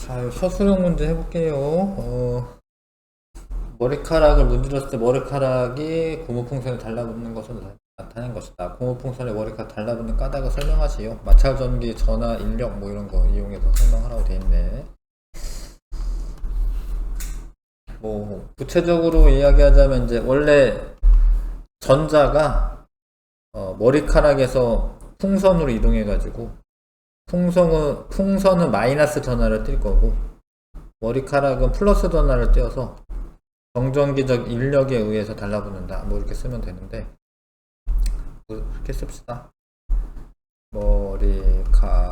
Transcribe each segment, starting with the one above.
자, 서술형 문제 해볼게요. 머리카락을 문질렀을 때 머리카락이 고무풍선에 달라붙는 것으로 나타낸 것이다. 고무풍선에 머리카락 달라붙는 까닭을 설명하시오. 마찰전기, 전화, 인력 뭐 이런 거 이용해서 설명하라고 돼 있네. 뭐 구체적으로 이야기하자면 이제 원래 전자가 머리카락에서 풍선으로 이동해가지고 풍선은 마이너스 전하를 띌 거고 머리카락은 플러스 전하를 띄어서 정전기적 인력에 의해서 달라붙는다. 뭐 이렇게 쓰면 되는데 이렇게 씁시다. 머리카락과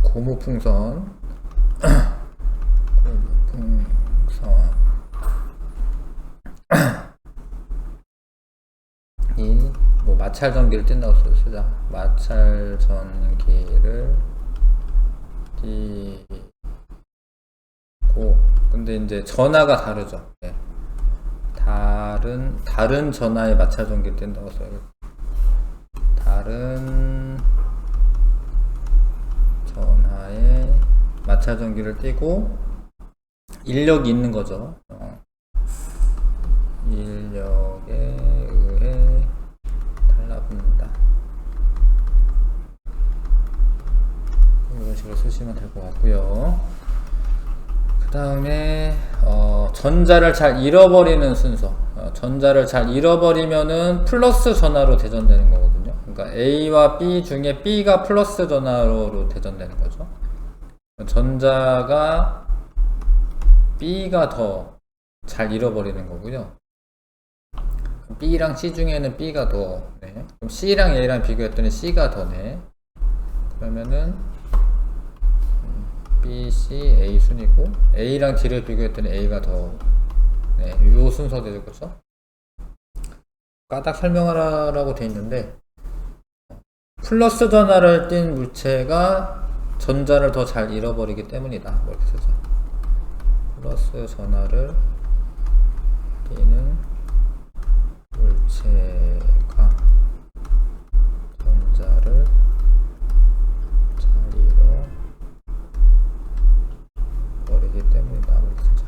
고무풍선 이 뭐 마찰전기를 띈다고 쓰자. 마찰전기를 띄고 근데 이제 전하가 다르죠. 네. 다른 전하의 마찰전기를 띈다고 써요. 다른 전하의 마찰전기를 띄고 인력이 있는 거죠. 인력에 의해 달라붙는다. 이런 식으로 쓰시면 될 것 같고요. 그 다음에 전자를 잘 잃어버리는 순서. 전자를 잘 잃어버리면은 플러스 전하로 대전되는 거거든요. 그러니까 A와 B 중에 B가 플러스 전하로 대전되는 거죠. 전자가 B가 더 잘 잃어버리는 거고요. B랑 C 중에는 B가 더 네. 그럼 C랑 A랑 비교했더니 C가 더네. 그러면은 B, C, A 순이고 A랑 D를 비교했더니 A가 더 네. 요 순서 되죠. 그쵸? 까딱 설명하라고 돼 있는데 플러스 전하를 띤 물체가 전자를 더 잘 잃어버리기 때문이다. 뭐 이렇게 쓰죠. 플러스 전하를 띠는 물체가 전자를 잘 잃어버리기 때문이다. 뭐 이렇게 쓰죠.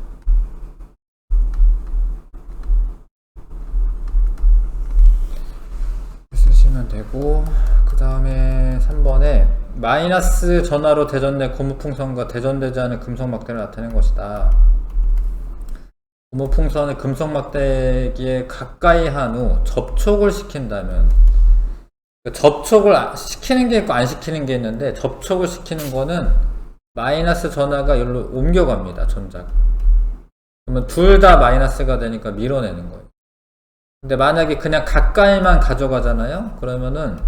쓰시면 되고 그 다음에 3번에 마이너스 전하로 대전된 고무풍선과 대전되지 않은 금속막대를 나타낸 것이다. 고무풍선을 금속막대기에 가까이 한 후 접촉을 시킨다면 접촉을 시키는 게 있고 안 시키는 게 있는데 접촉을 시키는 거는 마이너스 전하가 여기로 옮겨갑니다. 전자가. 그러면 둘 다 마이너스가 되니까 밀어내는 거예요. 근데 만약에 그냥 가까이만 가져가잖아요. 그러면은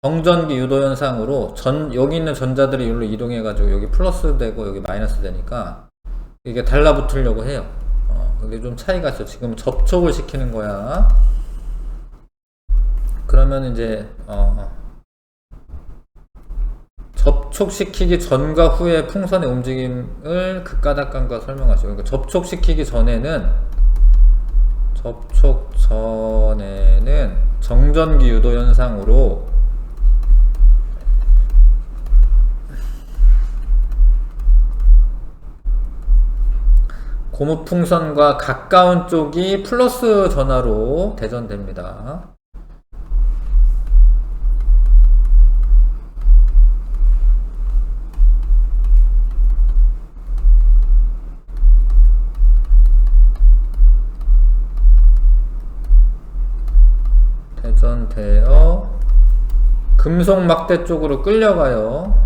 정전기 유도 현상으로 여기 있는 전자들이 여기로 이동해 가지고 여기 플러스 되고 여기 마이너스 되니까 이게 달라붙으려고 해요. 그게 좀 차이가 있어. 지금 접촉을 시키는 거야. 그러면 이제 접촉시키기 전과 후의 풍선의 움직임을 극가닥감과 설명하시고, 그러니까 접촉시키기 전에는 정전기 유도 현상으로 고무풍선과 가까운 쪽이 플러스 전하로 대전됩니다. 대전되어 금속 막대 쪽으로 끌려가요.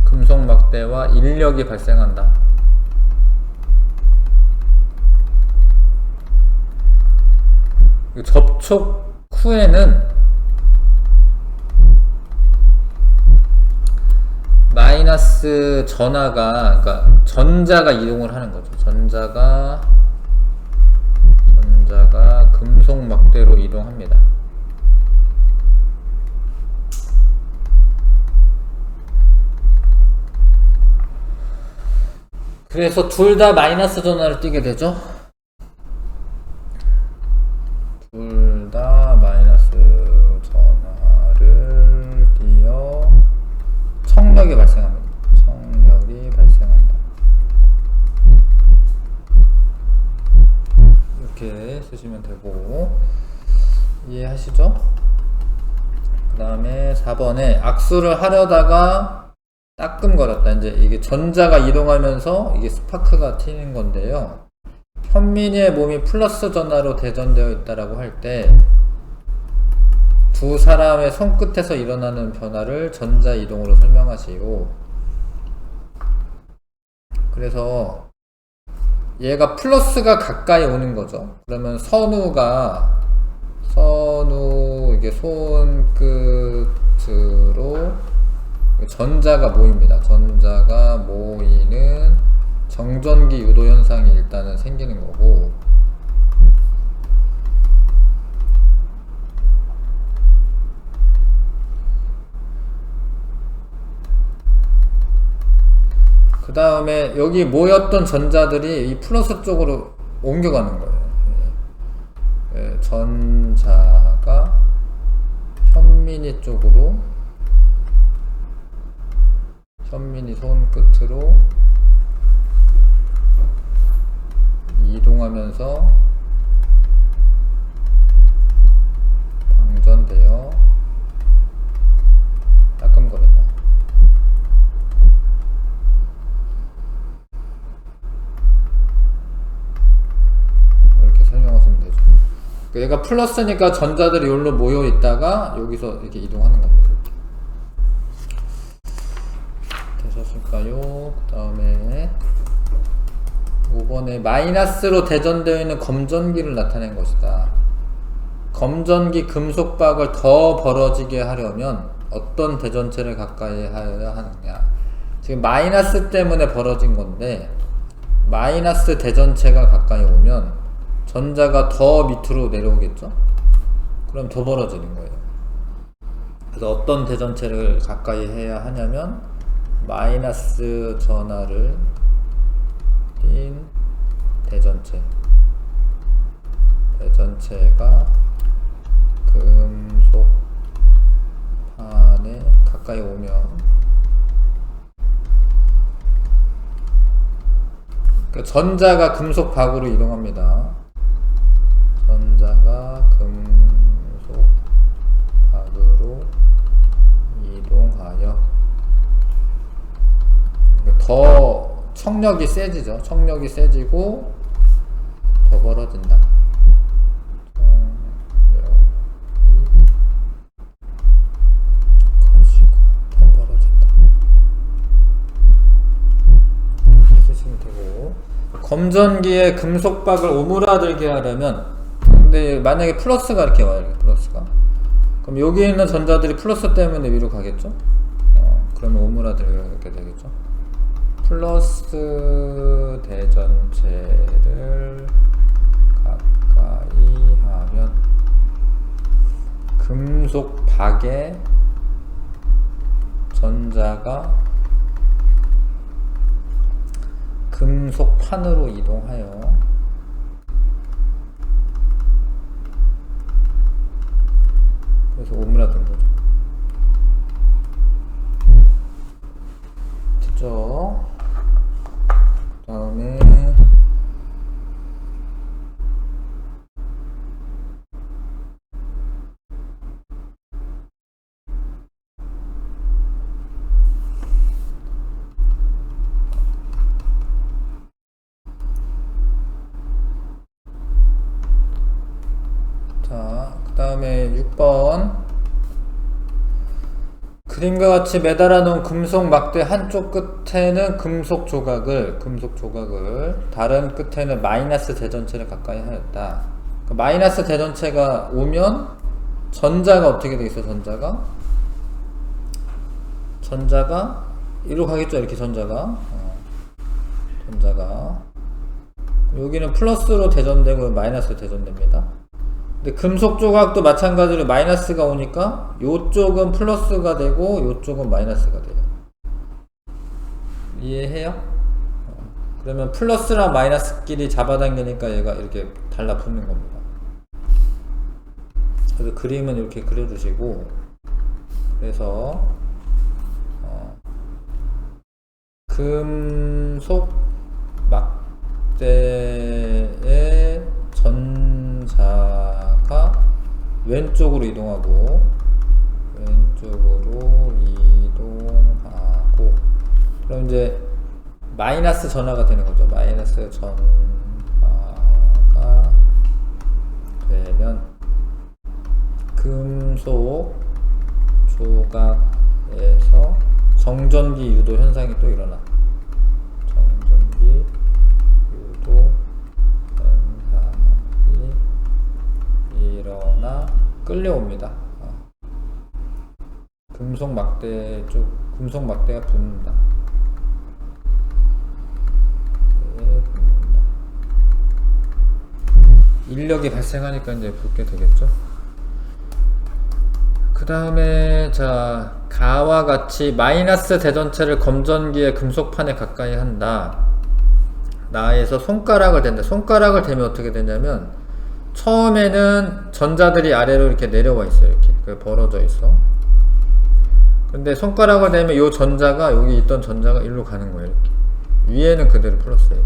금속 막대와 인력이 발생한다. 접촉 후에는 마이너스 전하가 그러니까 전자가 이동을 하는 거죠. 전자가 금속 막대로 이동합니다. 그래서 둘 다 마이너스 전하를 띠게 되죠. 이렇게 쓰시면 되고, 이해하시죠? 그 다음에 4번에 악수를 하려다가 따끔거렸다. 이제 이게 전자가 이동하면서 이게 스파크가 튀는 건데요. 현민이의 몸이 플러스 전하로 대전되어 있다라고 할 때 두 사람의 손끝에서 일어나는 변화를 전자 이동으로 설명하시고, 그래서 얘가 플러스가 가까이 오는 거죠. 그러면 선우 이게 손끝으로 전자가 모입니다. 전자가 모이는 정전기 유도 현상이 일단은 생기는 거고, 그 다음에 여기 모였던 전자들이 이 플러스 쪽으로 옮겨가는 거예요. 전자가 현민이 쪽으로, 현민이 손끝으로 이동하면서 방전되어 따끔거린다. 이렇게 설명하시면 되죠. 얘가 플러스니까 전자들이 여기로 모여 있다가 여기서 이렇게 이동하는 겁니다. 이렇게. 되셨을까요? 그 다음에 5번에 마이너스로 대전되어 있는 검전기를 나타낸 것이다. 검전기 금속박을 더 벌어지게 하려면 어떤 대전체를 가까이 하여야 하느냐. 지금 마이너스 때문에 벌어진 건데, 마이너스 대전체가 가까이 오면 전자가 더 밑으로 내려오겠죠? 그럼 더 벌어지는 거예요. 그래서 어떤 대전체를 가까이 해야 하냐면 마이너스 전하를 띤 대전체가 금속판에 가까이 오면, 그러니까 전자가 금속 박으로 이동합니다. 전자가 금속 박으로 이동하여 더 청력이 세지죠. 청력이 세지고 더 벌어진다. 커지고 더 벌어진다. 이렇게 쓰시면 되고, 검전기에 금속박을 오므라들게 하려면, 근데 만약에 플러스가 이렇게 와요. 이렇게 플러스가. 그럼 여기 있는 전자들이 플러스 때문에 위로 가겠죠? 그러면 오므라들게 되겠죠? 플러스 대전체를 가까이 하면 금속 박에 전자가 금속판으로 이동하여 그래서 오므라든 거죠. 됐죠? 그 다음에 그 다음에 6번 그림과 같이 매달아 놓은 금속 막대 한쪽 끝에는 금속 조각을 다른 끝에는 마이너스 대전체를 가까이 하였다. 그러니까 마이너스 대전체가 오면 전자가 어떻게 되겠어? 전자가 이리로 가겠죠. 이렇게 전자가 여기는 플러스로 대전되고 마이너스로 대전됩니다. 근데 금속 조각도 마찬가지로 마이너스가 오니까 요쪽은 플러스가 되고 요쪽은 마이너스가 돼요. 이해해요? 그러면 플러스랑 마이너스끼리 잡아당기니까 얘가 이렇게 달라붙는 겁니다. 그래서 그림은 이렇게 그려주시고, 그래서 금속 막대의 전 왼쪽으로 이동하고 왼쪽으로 이동하고 그럼 이제 마이너스 전하가 되는 거죠. 마이너스 전하가 되면 금속 조각에서 정전기 유도 현상이 또 일어나. 정전기 유도 현상이 일어나 끌려옵니다. 금속 막대 쪽, 금속 막대가 붙는다. 인력이 발생하니까 이제 붙게 되겠죠. 그 다음에 자 가와 같이 마이너스 대전체를 검전기의 금속판에 가까이 한다. 나에서 손가락을 댄다. 손가락을 대면 어떻게 되냐면 처음에는 전자들이 아래로 이렇게 내려와 있어요. 이렇게 벌어져 있어. 근데 손가락을 대면 이 전자가 여기 있던 전자가 일로 가는 거예요. 이렇게. 위에는 그대로 플러스예요.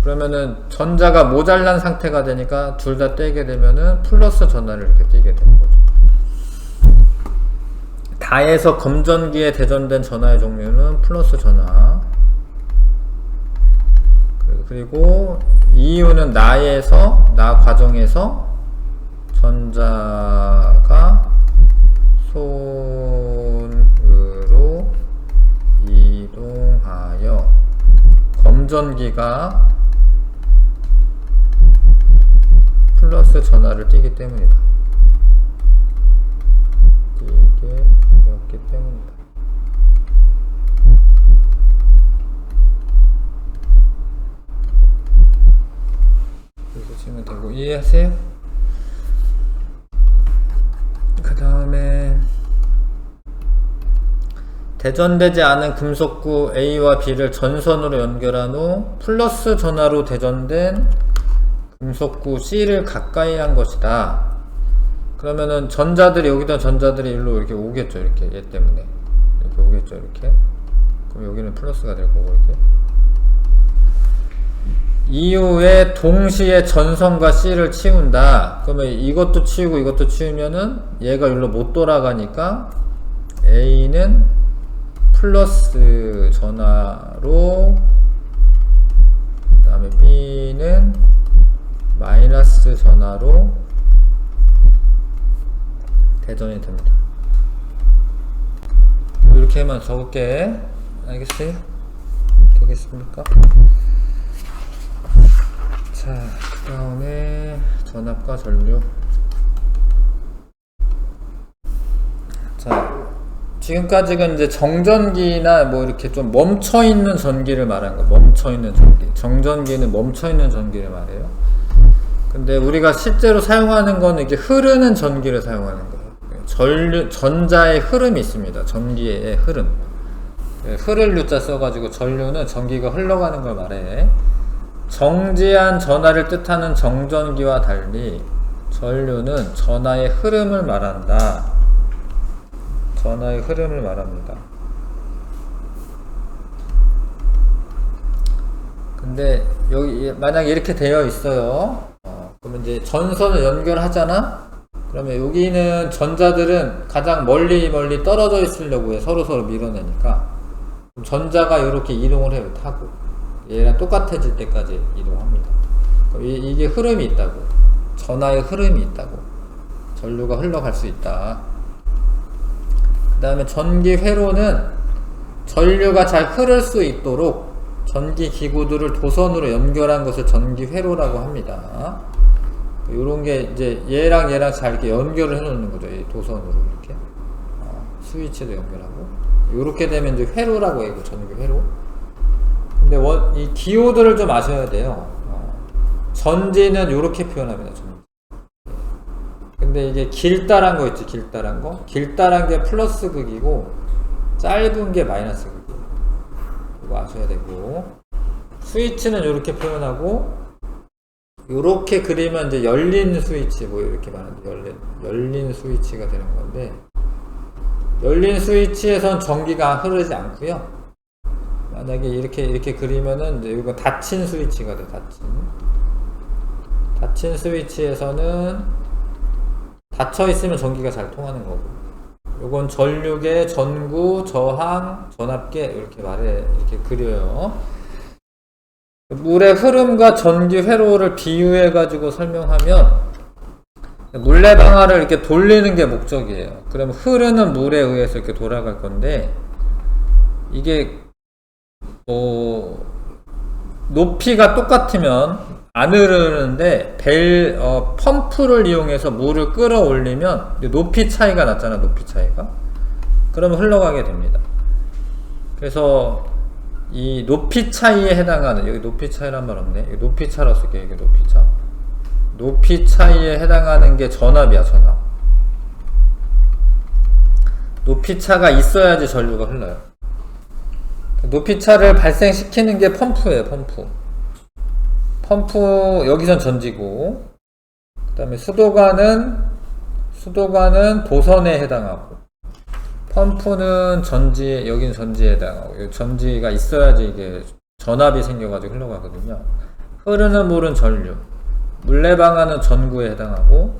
그러면은 전자가 모자란 상태가 되니까 둘 다 떼게 되면은 플러스 전하를 이렇게 띄게 되는 거죠. 다에서 검전기에 대전된 전하의 종류는 플러스 전하. 그리고 이유는 나에서, 나 과정에서 전자가 손으로 이동하여 검전기가 플러스 전하를 띄기 때문이다. 띄게 되었기 때문이다. 그래서 치면 되고 이해하세요? 그 다음에 대전되지 않은 금속구 A와 B를 전선으로 연결한 후 플러스 전하로 대전된 금속구 C를 가까이 한 것이다. 그러면은 전자들이 여기다 전자들이 일로 이렇게 오겠죠. 이렇게 얘 때문에 이렇게 오겠죠. 이렇게. 그럼 여기는 플러스가 될 거고 이렇게. 이후에 동시에 전선과 C를 치운다. 그러면 이것도 치우고 이것도 치우면은 얘가 일로 못 돌아가니까 A는 플러스 전하로 그 다음에 B는 마이너스 전하로 대전이 됩니다. 이렇게만 적을게. 알겠어요? 되겠습니까? 자, 그 다음에 전압과 전류. 자, 지금까지는 이제 정전기나 뭐 이렇게 좀 멈춰있는 전기를 말하는 거예요. 멈춰있는 전기. 정전기는 멈춰있는 전기를 말해요. 근데 우리가 실제로 사용하는 거는 이게 흐르는 전기를 사용하는 거예요. 전자의 흐름이 있습니다. 전기의 흐름. 흐를 유자 써가지고 전류는 전기가 흘러가는 걸 말해. 정지한 전하를 뜻하는 정전기와 달리 전류는 전하의 흐름을 말한다. 전하의 흐름을 말합니다. 근데 여기 만약에 이렇게 되어 있어요. 그러면 이제 전선을 연결하잖아. 그러면 여기는 전자들은 가장 멀리 떨어져 있으려고 해. 서로 밀어내니까. 그럼 전자가 이렇게 이동을 해요. 타고. 얘랑 똑같아질 때까지 이동합니다. 이게 흐름이 있다고. 전하의 흐름이 있다고. 전류가 흘러갈 수 있다. 그 다음에 전기 회로는 전류가 잘 흐를 수 있도록 전기 기구들을 도선으로 연결한 것을 전기 회로라고 합니다. 요런 게 이제 얘랑 잘 이렇게 연결을 해 놓는 거죠. 이 도선으로 이렇게. 스위치도 연결하고. 요렇게 되면 이제 회로라고 해요. 전기 회로. 근데 이 디오드를 좀 아셔야 돼요. 전지는 요렇게 표현합니다. 전지. 근데 이게 길다란 거 있지. 길다란 거. 길다란 게 플러스 극이고 짧은 게 마이너스 극이에요. 이거 아셔야 되고. 스위치는 요렇게 표현하고 요렇게 그리면 이제 열린 스위치 뭐 이렇게 말하는데 열린 스위치가 되는 건데 열린 스위치에선 전기가 흐르지 않고요. 만약에 이렇게 그리면은 이제 이거 닫힌 스위치가 돼. 닫힌 스위치에서는 닫혀 있으면 전기가 잘 통하는 거고, 요건 전류계, 전구, 저항, 전압계 이렇게 이렇게 그려요. 물의 흐름과 전기 회로를 비유해 가지고 설명하면, 물레방아를 이렇게 돌리는 게 목적이에요. 그러면 흐르는 물에 의해서 이렇게 돌아갈 건데, 이게 높이가 똑같으면 안 흐르는데 펌프를 이용해서 물을 끌어올리면 높이 차이가 났잖아. 높이 차이가. 그러면 흘러가게 됩니다. 그래서 이 높이 차이에 해당하는, 여기 높이 차이란 말 없네. 여기 높이 차라고 쓸게요. 여기 높이 차. 높이 차이에 해당하는 게 전압이야. 전압. 높이 차가 있어야지 전류가 흘러요. 높이 차를 발생시키는 게 펌프예요. 펌프 여기선 전지고, 그 다음에 수도관은 도선에 해당하고, 펌프는 전지, 여긴 전지에 해당하고, 전지가 있어야지 이게 전압이 생겨가지고 흘러가거든요. 흐르는 물은 전류, 물레방아는 전구에 해당하고,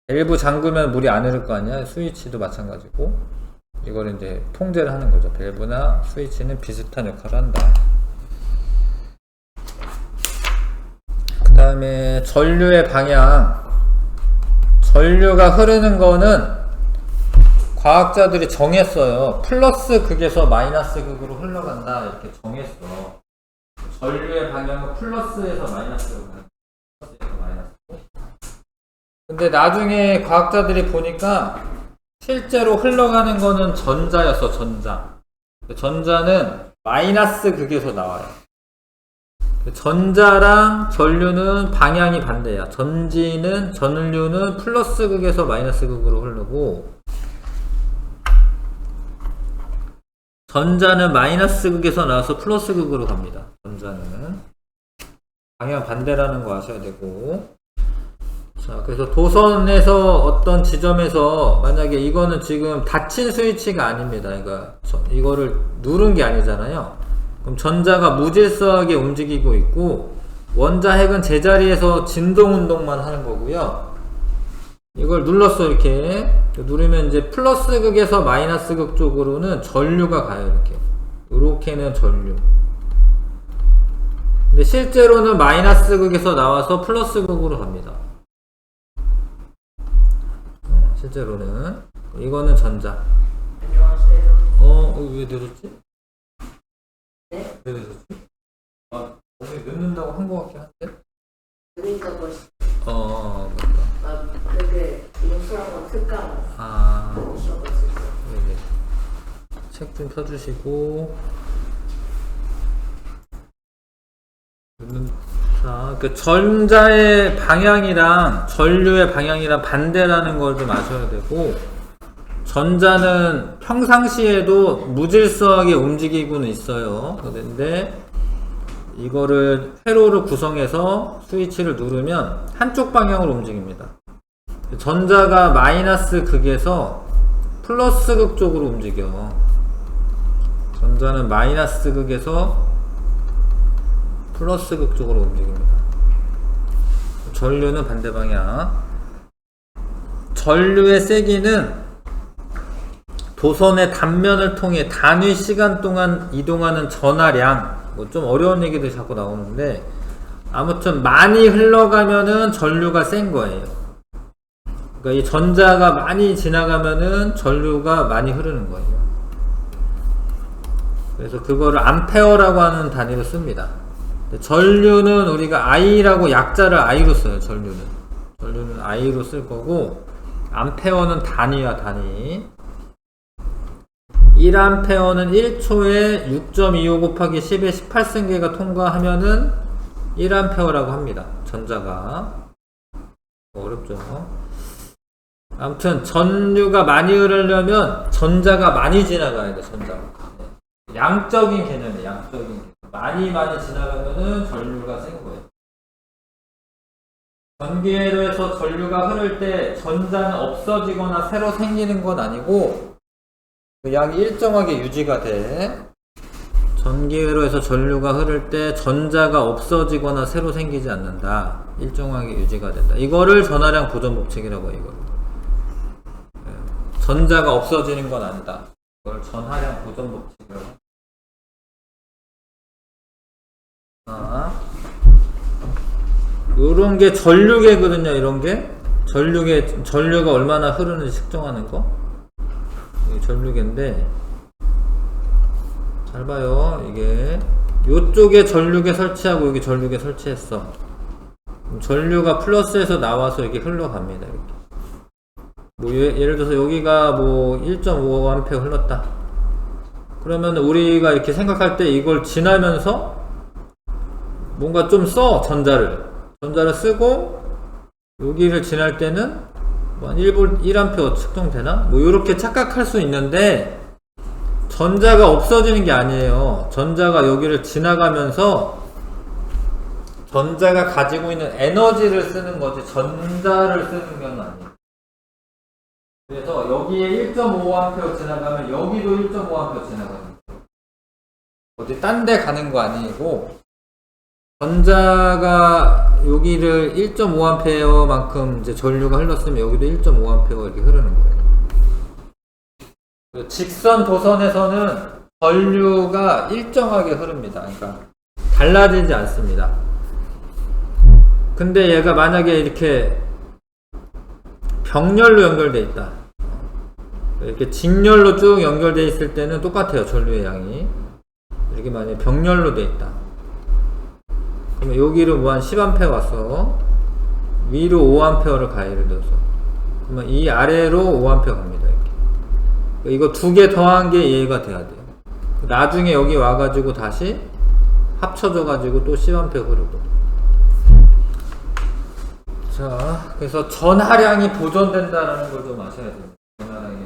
밸브 잠그면 물이 안 흐를 거 아니야. 스위치도 마찬가지고, 이걸 이제 통제를 하는 거죠. 밸브나 스위치는 비슷한 역할을 한다. 그 다음에 전류의 방향. 전류가 흐르는 거는 과학자들이 정했어요. 플러스 극에서 마이너스 극으로 흘러간다. 이렇게 정했어. 전류의 방향은 플러스에서 마이너스로 간다. 근데 나중에 과학자들이 보니까 실제로 흘러가는 거는 전자였어. 전자는 마이너스 극에서 나와요. 전자랑 전류는 방향이 반대야. 전류는 플러스 극에서 마이너스 극으로 흐르고, 전자는 마이너스 극에서 나와서 플러스 극으로 갑니다. 전자는 방향 반대라는 거 아셔야 되고. 자, 그래서 도선에서 어떤 지점에서 만약에 이거는 지금 닫힌 스위치가 아닙니다. 그러니까 이거를 누른 게 아니잖아요. 그럼 전자가 무질서하게 움직이고 있고, 원자핵은 제자리에서 진동 운동만 하는 거고요. 이걸 눌렀어. 이렇게 누르면 이제 플러스 극에서 마이너스 극 쪽으로는 전류가 가요. 이렇게는 전류. 근데 실제로는 마이너스 극에서 나와서 플러스 극으로 갑니다. 실제로는. 이거는 전자. 안녕하세요. 왜 늦었지? 네? 왜 늦었지? 오늘 늦는다고 한 거 같긴 한데? 그러니까 뭐 맞다. 그게 용서하고 특강 오셔가지고. 네네. 책 좀 펴주시고. 자, 그 전자의 방향이랑 전류의 방향이랑 반대라는 걸 좀 아셔야 되고, 전자는 평상시에도 무질서하게 움직이고는 있어요. 그런데 이거를 회로를 구성해서 스위치를 누르면 한쪽 방향으로 움직입니다. 전자가 마이너스 극에서 플러스 극 쪽으로 움직여. 전자는 마이너스 극에서 플러스 극 쪽으로 움직입니다. 전류는 반대 방향. 전류의 세기는 도선의 단면을 통해 단위 시간 동안 이동하는 전하량, 뭐 좀 어려운 얘기들이 자꾸 나오는데, 아무튼 많이 흘러가면은 전류가 센 거예요. 그러니까 이 전자가 많이 지나가면은 전류가 많이 흐르는 거예요. 그래서 그거를 암페어라고 하는 단위로 씁니다. 전류는 우리가 I라고 약자를 I로 써요. 전류는 I로 쓸 거고, 암페어는 단위야. 단위. 1암페어는 1초에 6.25 곱하기 10의 18승계가 통과하면은 1암페어라고 합니다. 전자가. 어렵죠. 아무튼 전류가 많이 흐르려면 전자가 많이 지나가야 돼. 전자가. 양적인 개념이에요. 양적인 개념. 많이 지나가면은 전류가 센 거예요. 전기회로에서 전류가 흐를 때 전자는 없어지거나 새로 생기는 건 아니고, 그 양이 일정하게 유지가 돼. 전기회로에서 전류가 흐를 때 전자가 없어지거나 새로 생기지 않는다. 일정하게 유지가 된다. 이거를 전하량 보존 법칙이라고 해요. 이거를. 전자가 없어지는 건 아니다. 이걸 전하량 보존 법칙으로. 요런 게 전류계거든요. 이런 게 전류가 얼마나 흐르는지 측정하는 거. 이게 전류계인데, 잘 봐요. 이게 요쪽에 전류계 설치하고 여기 전류계 설치했어. 전류가 플러스에서 나와서 이렇게 흘러갑니다. 이렇게. 뭐 예를 들어서 여기가 뭐 1.5A 흘렀다. 그러면 우리가 이렇게 생각할 때 이걸 지나면서 뭔가 좀 써. 전자를 쓰고 여기를 지날 때는 뭐 1A 측정되나? 뭐 이렇게 착각할 수 있는데, 전자가 없어지는 게 아니에요. 전자가 여기를 지나가면서 전자가 가지고 있는 에너지를 쓰는 거지 전자를 쓰는 건 아니에요. 그래서 여기에 1.5A 지나가면 여기도 1.5A 지나가는 거예요. 어디 딴 데 가는 거 아니고, 전자가 여기를 1.5A만큼 이제 전류가 흘렀으면 여기도 1.5A 이렇게 흐르는 거예요. 직선 도선에서는 전류가 일정하게 흐릅니다. 그러니까 달라지지 않습니다. 근데 얘가 만약에 이렇게 병렬로 연결되어 있다. 이렇게 직렬로 쭉 연결되어 있을 때는 똑같아요. 전류의 양이. 이렇게 만약에 병렬로 되어 있다. 그러면 여기로 뭐 한 10A 왔어. 위로 5A를 가, 예를 들어서. 그러면 이 아래로 5A 갑니다. 이렇게. 이거 두 개 더한 게 이해가 돼야 돼요. 나중에 여기 와가지고 다시 합쳐져가지고 또 10A 흐르고. 자, 그래서 전하량이 보존된다라는 걸 좀 아셔야 돼요. 전하량이.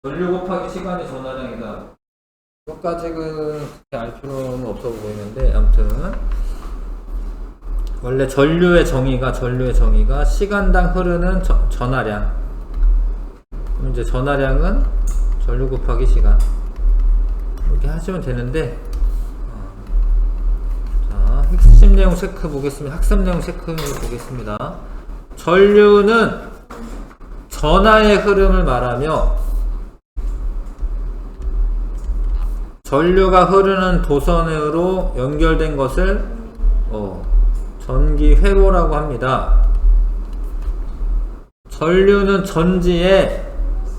전류 곱하기 시간이 전하량이다. 이것까지는 그렇게 알 필요는 없어 보이는데, 아무튼 원래 전류의 정의가 시간당 흐르는 전하량. 그럼 이제 전하량은 전류 곱하기 시간, 이렇게 하시면 되는데, 자, 핵심 내용 체크 보겠습니다. 학습 내용 체크 보겠습니다. 전류는 전하의 흐름을 말하며, 전류가 흐르는 도선으로 연결된 것을 전기 회로라고 합니다. 전류는 전지의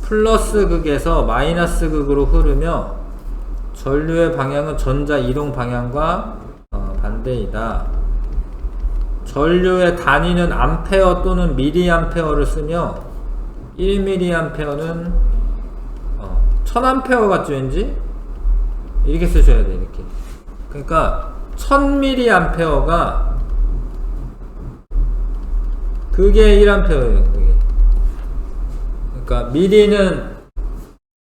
플러스 극에서 마이너스 극으로 흐르며, 전류의 방향은 전자 이동 방향과 반대이다. 전류의 단위는 암페어 또는 미리암페어를 쓰며, 1mA는 1000A 같죠, 왠지? 이렇게 쓰셔야 돼, 이렇게. 그러니까 1000mA가 그게 1A예요, 그게. 그러니까 미리는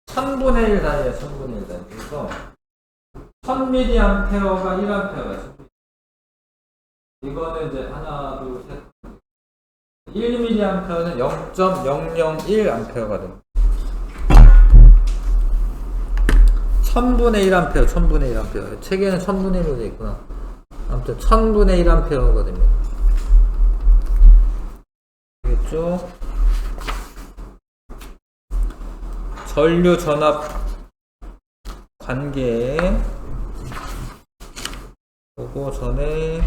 1000분의 1 단위야, 1000분의 1 단위. 그래서 1000mA가 1A야. 이거는 이제 하나, 둘, 셋. 1mA는 0.001A가 됩니다. 1000분의 1A, 1000분의 1A. 책에는 1000분의 1로 되어 있구나. 아무튼 1000분의 1A가 됩니다. 알겠죠? 전류 전압 관계 보고 전에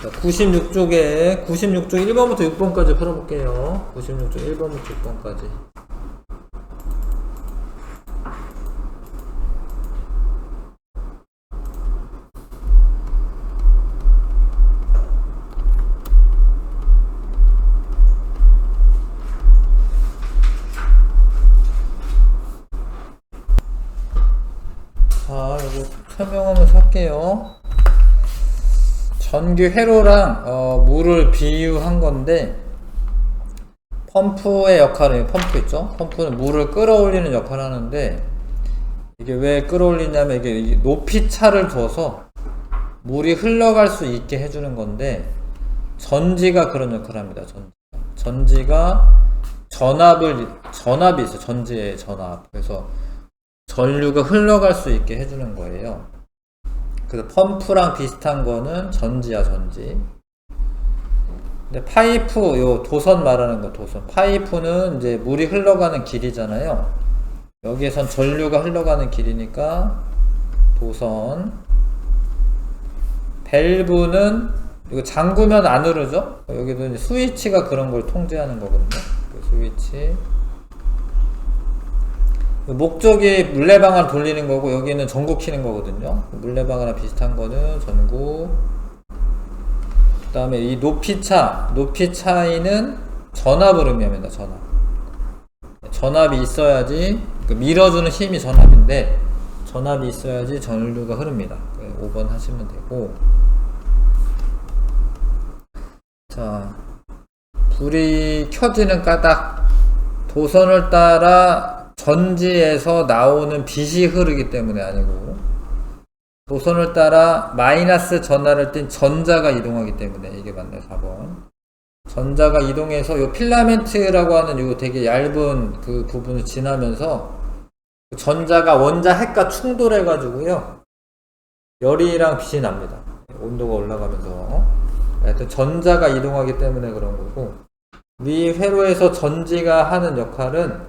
자, 96쪽에 96쪽 1번부터 6번까지 풀어볼게요. 96쪽 1번부터 6번까지. 자, 이거 설명하면서 할게요. 전기 회로랑 물을 비유한 건데, 펌프의 역할은, 펌프 있죠? 펌프는 물을 끌어올리는 역할을 하는데, 이게 왜 끌어올리냐면 이게 높이 차를 둬서 물이 흘러갈 수 있게 해주는 건데, 전지가 그런 역할을 합니다. 전지가 전압이 있어요. 전지의 전압. 그래서 전류가 흘러갈 수 있게 해주는 거예요. 그래서 펌프랑 비슷한 거는 전지야, 전지. 근데 파이프, 요 도선 말하는 거, 도선. 파이프는 이제 물이 흘러가는 길이잖아요. 여기에선 전류가 흘러가는 길이니까 도선. 밸브는 이거 잠그면 안 흐르죠? 여기도 이제 스위치가 그런 걸 통제하는 거거든요. 그 스위치. 목적이 물레방아를 돌리는 거고 여기는 전구 키는 거거든요. 물레방아랑 비슷한 거는 전구. 그 다음에 이 높이 차이는 전압을 의미합니다. 전압이 있어야지, 밀어주는 힘이 전압인데 전압이 있어야지 전류가 흐릅니다. 5번 하시면 되고. 자, 불이 켜지는 까닭. 도선을 따라 전지에서 나오는 빛이 흐르기 때문에 아니고, 도선을 따라 마이너스 전하를 띤 전자가 이동하기 때문에. 이게 맞네, 4번. 전자가 이동해서 요 필라멘트라고 하는 요 되게 얇은 그 부분을 지나면서 전자가 원자 핵과 충돌해 가지고요 열이랑 빛이 납니다. 온도가 올라가면서. 하여튼 전자가 이동하기 때문에 그런 거고, 우리 회로에서 전지가 하는 역할은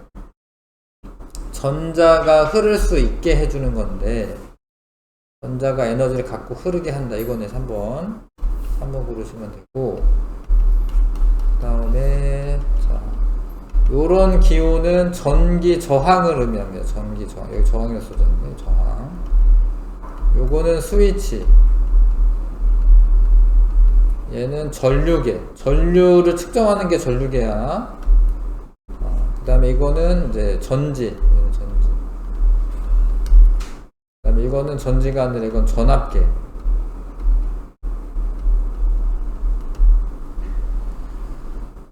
전자가 흐를 수 있게 해주는 건데, 전자가 에너지를 갖고 흐르게 한다. 이거네, 3번. 3번 고르시면 되고. 그 다음에, 자, 요런 기호는 전기 저항을 의미합니다. 전기 저항. 여기 저항이라 써졌네, 저항. 요거는 스위치. 얘는 전류계. 전류를 측정하는 게 전류계야. 그 다음에 이거는 이제 전지. 얘는 전지. 그 다음에 이거는 전지가 아니라 이건 전압계.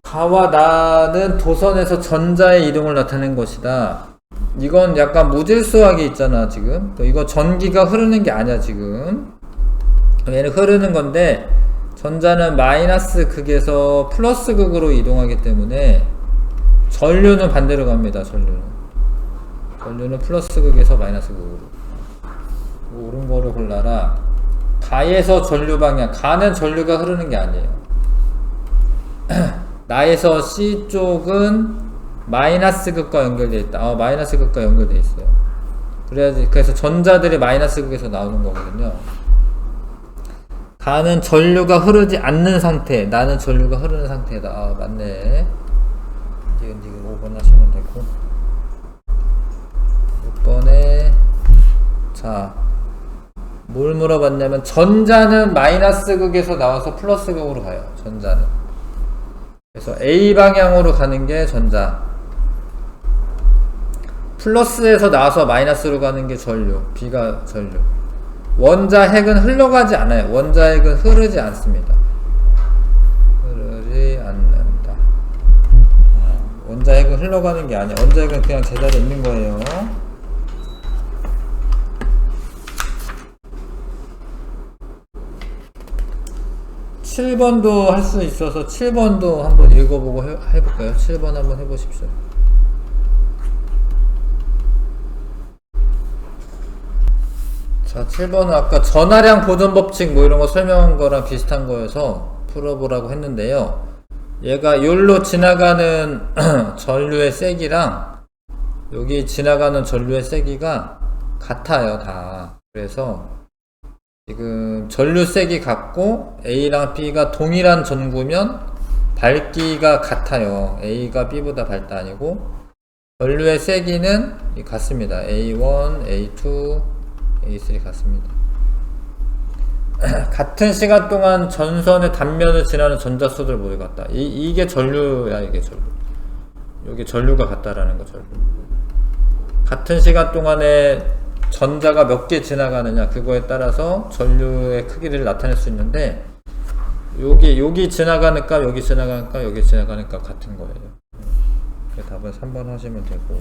가와 나는 도선에서 전자의 이동을 나타낸 것이다. 이건 약간 무질서하게 있잖아, 지금. 이거 전기가 흐르는 게 아니야, 지금. 얘는 흐르는 건데, 전자는 마이너스 극에서 플러스 극으로 이동하기 때문에 전류는 반대로 갑니다. 전류는 플러스 극에서 마이너스 극으로. 옳은 거를 골라라. 가에서 전류 방향. 가는 전류가 흐르는 게 아니에요. 나에서 C 쪽은 마이너스 극과 연결되어 있다. 마이너스 극과 연결되어 있어요. 그래서 전자들이 마이너스 극에서 나오는 거거든요. 가는 전류가 흐르지 않는 상태, 나는 전류가 흐르는 상태다. 맞네. 지금 5번 하시면 되고. 6번에, 자, 뭘 물어봤냐면, 전자는 마이너스 극에서 나와서 플러스 극으로 가요. 전자는. 그래서 A 방향으로 가는 게 전자. 플러스에서 나와서 마이너스로 가는 게 전류. B가 전류. 원자 핵은 흘러가지 않아요. 원자 핵은 흐르지 않습니다. 흐르지 않는다. 원자 핵은 흘러가는 게 아니야. 원자 핵은 그냥 제자리에 있는 거예요. (7번도) 할 수 있어서 7번도 한번 읽어보고 해볼까요? 7번 한번 해보십시오. 자, 7번은 아까 전하량 보존 법칙 뭐 이런 거 설명한 거랑 비슷한 거여서 풀어보라고 했는데요. 얘가 여기로 지나가는 전류의 세기랑 여기 지나가는 전류의 세기가 같아요, 다. 그래서 지금 전류 세기 같고 A랑 B가 동일한 전구면 밝기가 같아요. A가 B보다 밝다 아니고, 전류의 세기는 같습니다. A1, A2, A3 같습니다. 같은 시간 동안 전선의 단면을 지나는 전자수들 모두 같다. 이게 전류야, 이게 전류. 여기 전류가 같다라는 거, 전류. 같은 시간 동안에 전자가 몇 개 지나가느냐, 그거에 따라서 전류의 크기를 나타낼 수 있는데, 여기 지나가는 값, 여기 지나가는 값, 여기 지나가는 값 같은 거예요. 답은 3번 하시면 되고.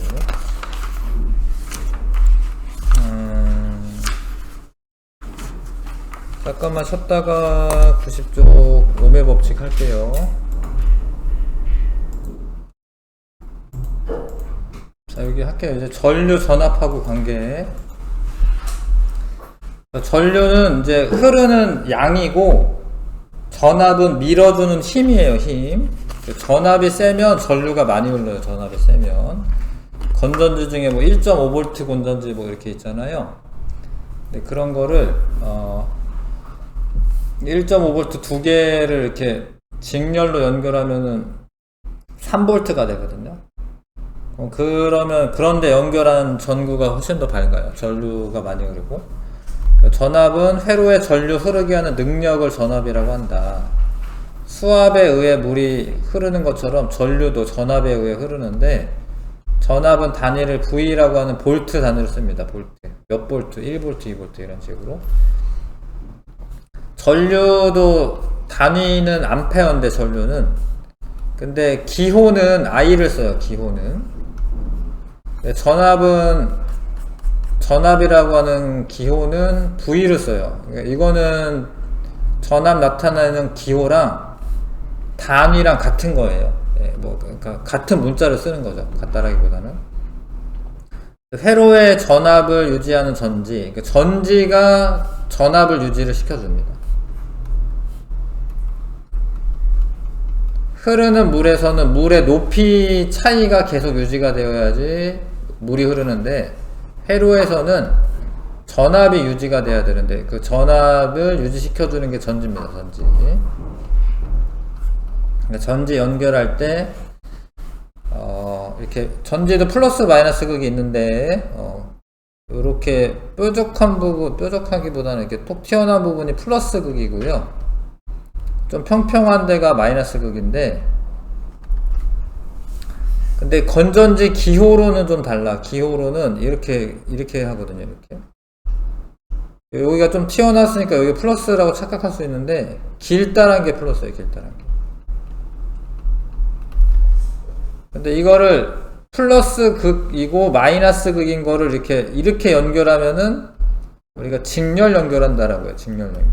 잠깐만 쉬었다가 90쪽 오매 법칙 할게요. 자, 여기 할게요. 이제 전류 전압하고 관계. 전류는 이제 흐르는 양이고, 전압은 밀어주는 힘이에요, 힘. 전압이 세면 전류가 많이 흘러요, 전압이 세면. 건전지 중에 뭐 1.5V 건전지 뭐 이렇게 있잖아요. 근데 그런 거를, 1.5V 두 개를 이렇게 직렬로 연결하면은 3V가 되거든요. 그러면, 그런데 연결한 전구가 훨씬 더 밝아요. 전류가 많이 흐르고. 전압은 회로에 전류 흐르게 하는 능력을 전압이라고 한다. 수압에 의해 물이 흐르는 것처럼 전류도 전압에 의해 흐르는데, 전압은 단위를 V라고 하는 볼트 단위로 씁니다. 볼트. 몇 볼트? 1V, 2V 이런 식으로. 전류도 단위는 암페어인데, 전류는. 근데 기호는 I를 써요. 기호는. 전압이라고 하는 기호는 V를 써요. 그러니까 이거는 전압 나타내는 기호랑 단위랑 같은 거예요. 예, 그러니까 같은 문자를 쓰는 거죠. 같다라기보다는. 회로의 전압을 유지하는 전지. 그러니까 전지가 전압을 유지를 시켜줍니다. 흐르는 물에서는 물의 높이 차이가 계속 유지가 되어야지 물이 흐르는데, 회로에서는 전압이 유지가 돼야 되는데, 그 전압을 유지시켜주는 게 전지입니다. 전지. 그러니까 전지 연결할 때 이렇게 전지도 플러스 마이너스 극이 있는데, 이렇게 뾰족한 부분, 뾰족하기보다는 이렇게 톡 튀어나온 부분이 플러스 극이고요. 좀 평평한 데가 마이너스 극인데, 근데 건전지 기호로는 좀 달라. 기호로는 이렇게 하거든요. 이렇게. 여기가 좀 튀어나왔으니까 여기 플러스라고 착각할 수 있는데, 길다란 게 플러스예요. 길다란 게. 근데 이거를 플러스 극이고 마이너스 극인 거를 이렇게 연결하면은 우리가 직렬 연결한다라고요. 직렬 연결.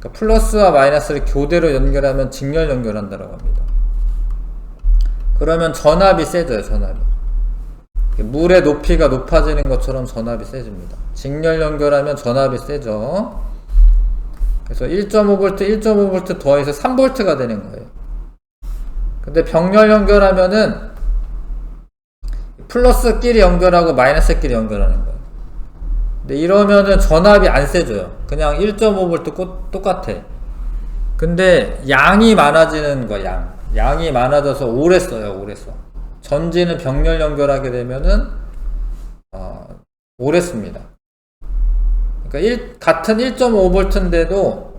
그러니까 플러스와 마이너스를 교대로 연결하면 직렬 연결한다라고 합니다. 그러면 전압이 세져요. 전압이. 물의 높이가 높아지는 것처럼 전압이 세집니다. 직렬 연결하면 전압이 세죠. 그래서 1.5V 더해서 3V가 되는 거예요. 근데 병렬 연결하면은 플러스끼리 연결하고 마이너스끼리 연결하는 거예요. 근데 이러면은 전압이 안 세져요. 그냥 1.5V 똑같아. 근데 양이 많아지는 거야. 양이 많아져서 오래 써요. 오래 써. 전지는 병렬 연결하게 되면은 오래 씁니다. 그러니까 같은 1.5V인데도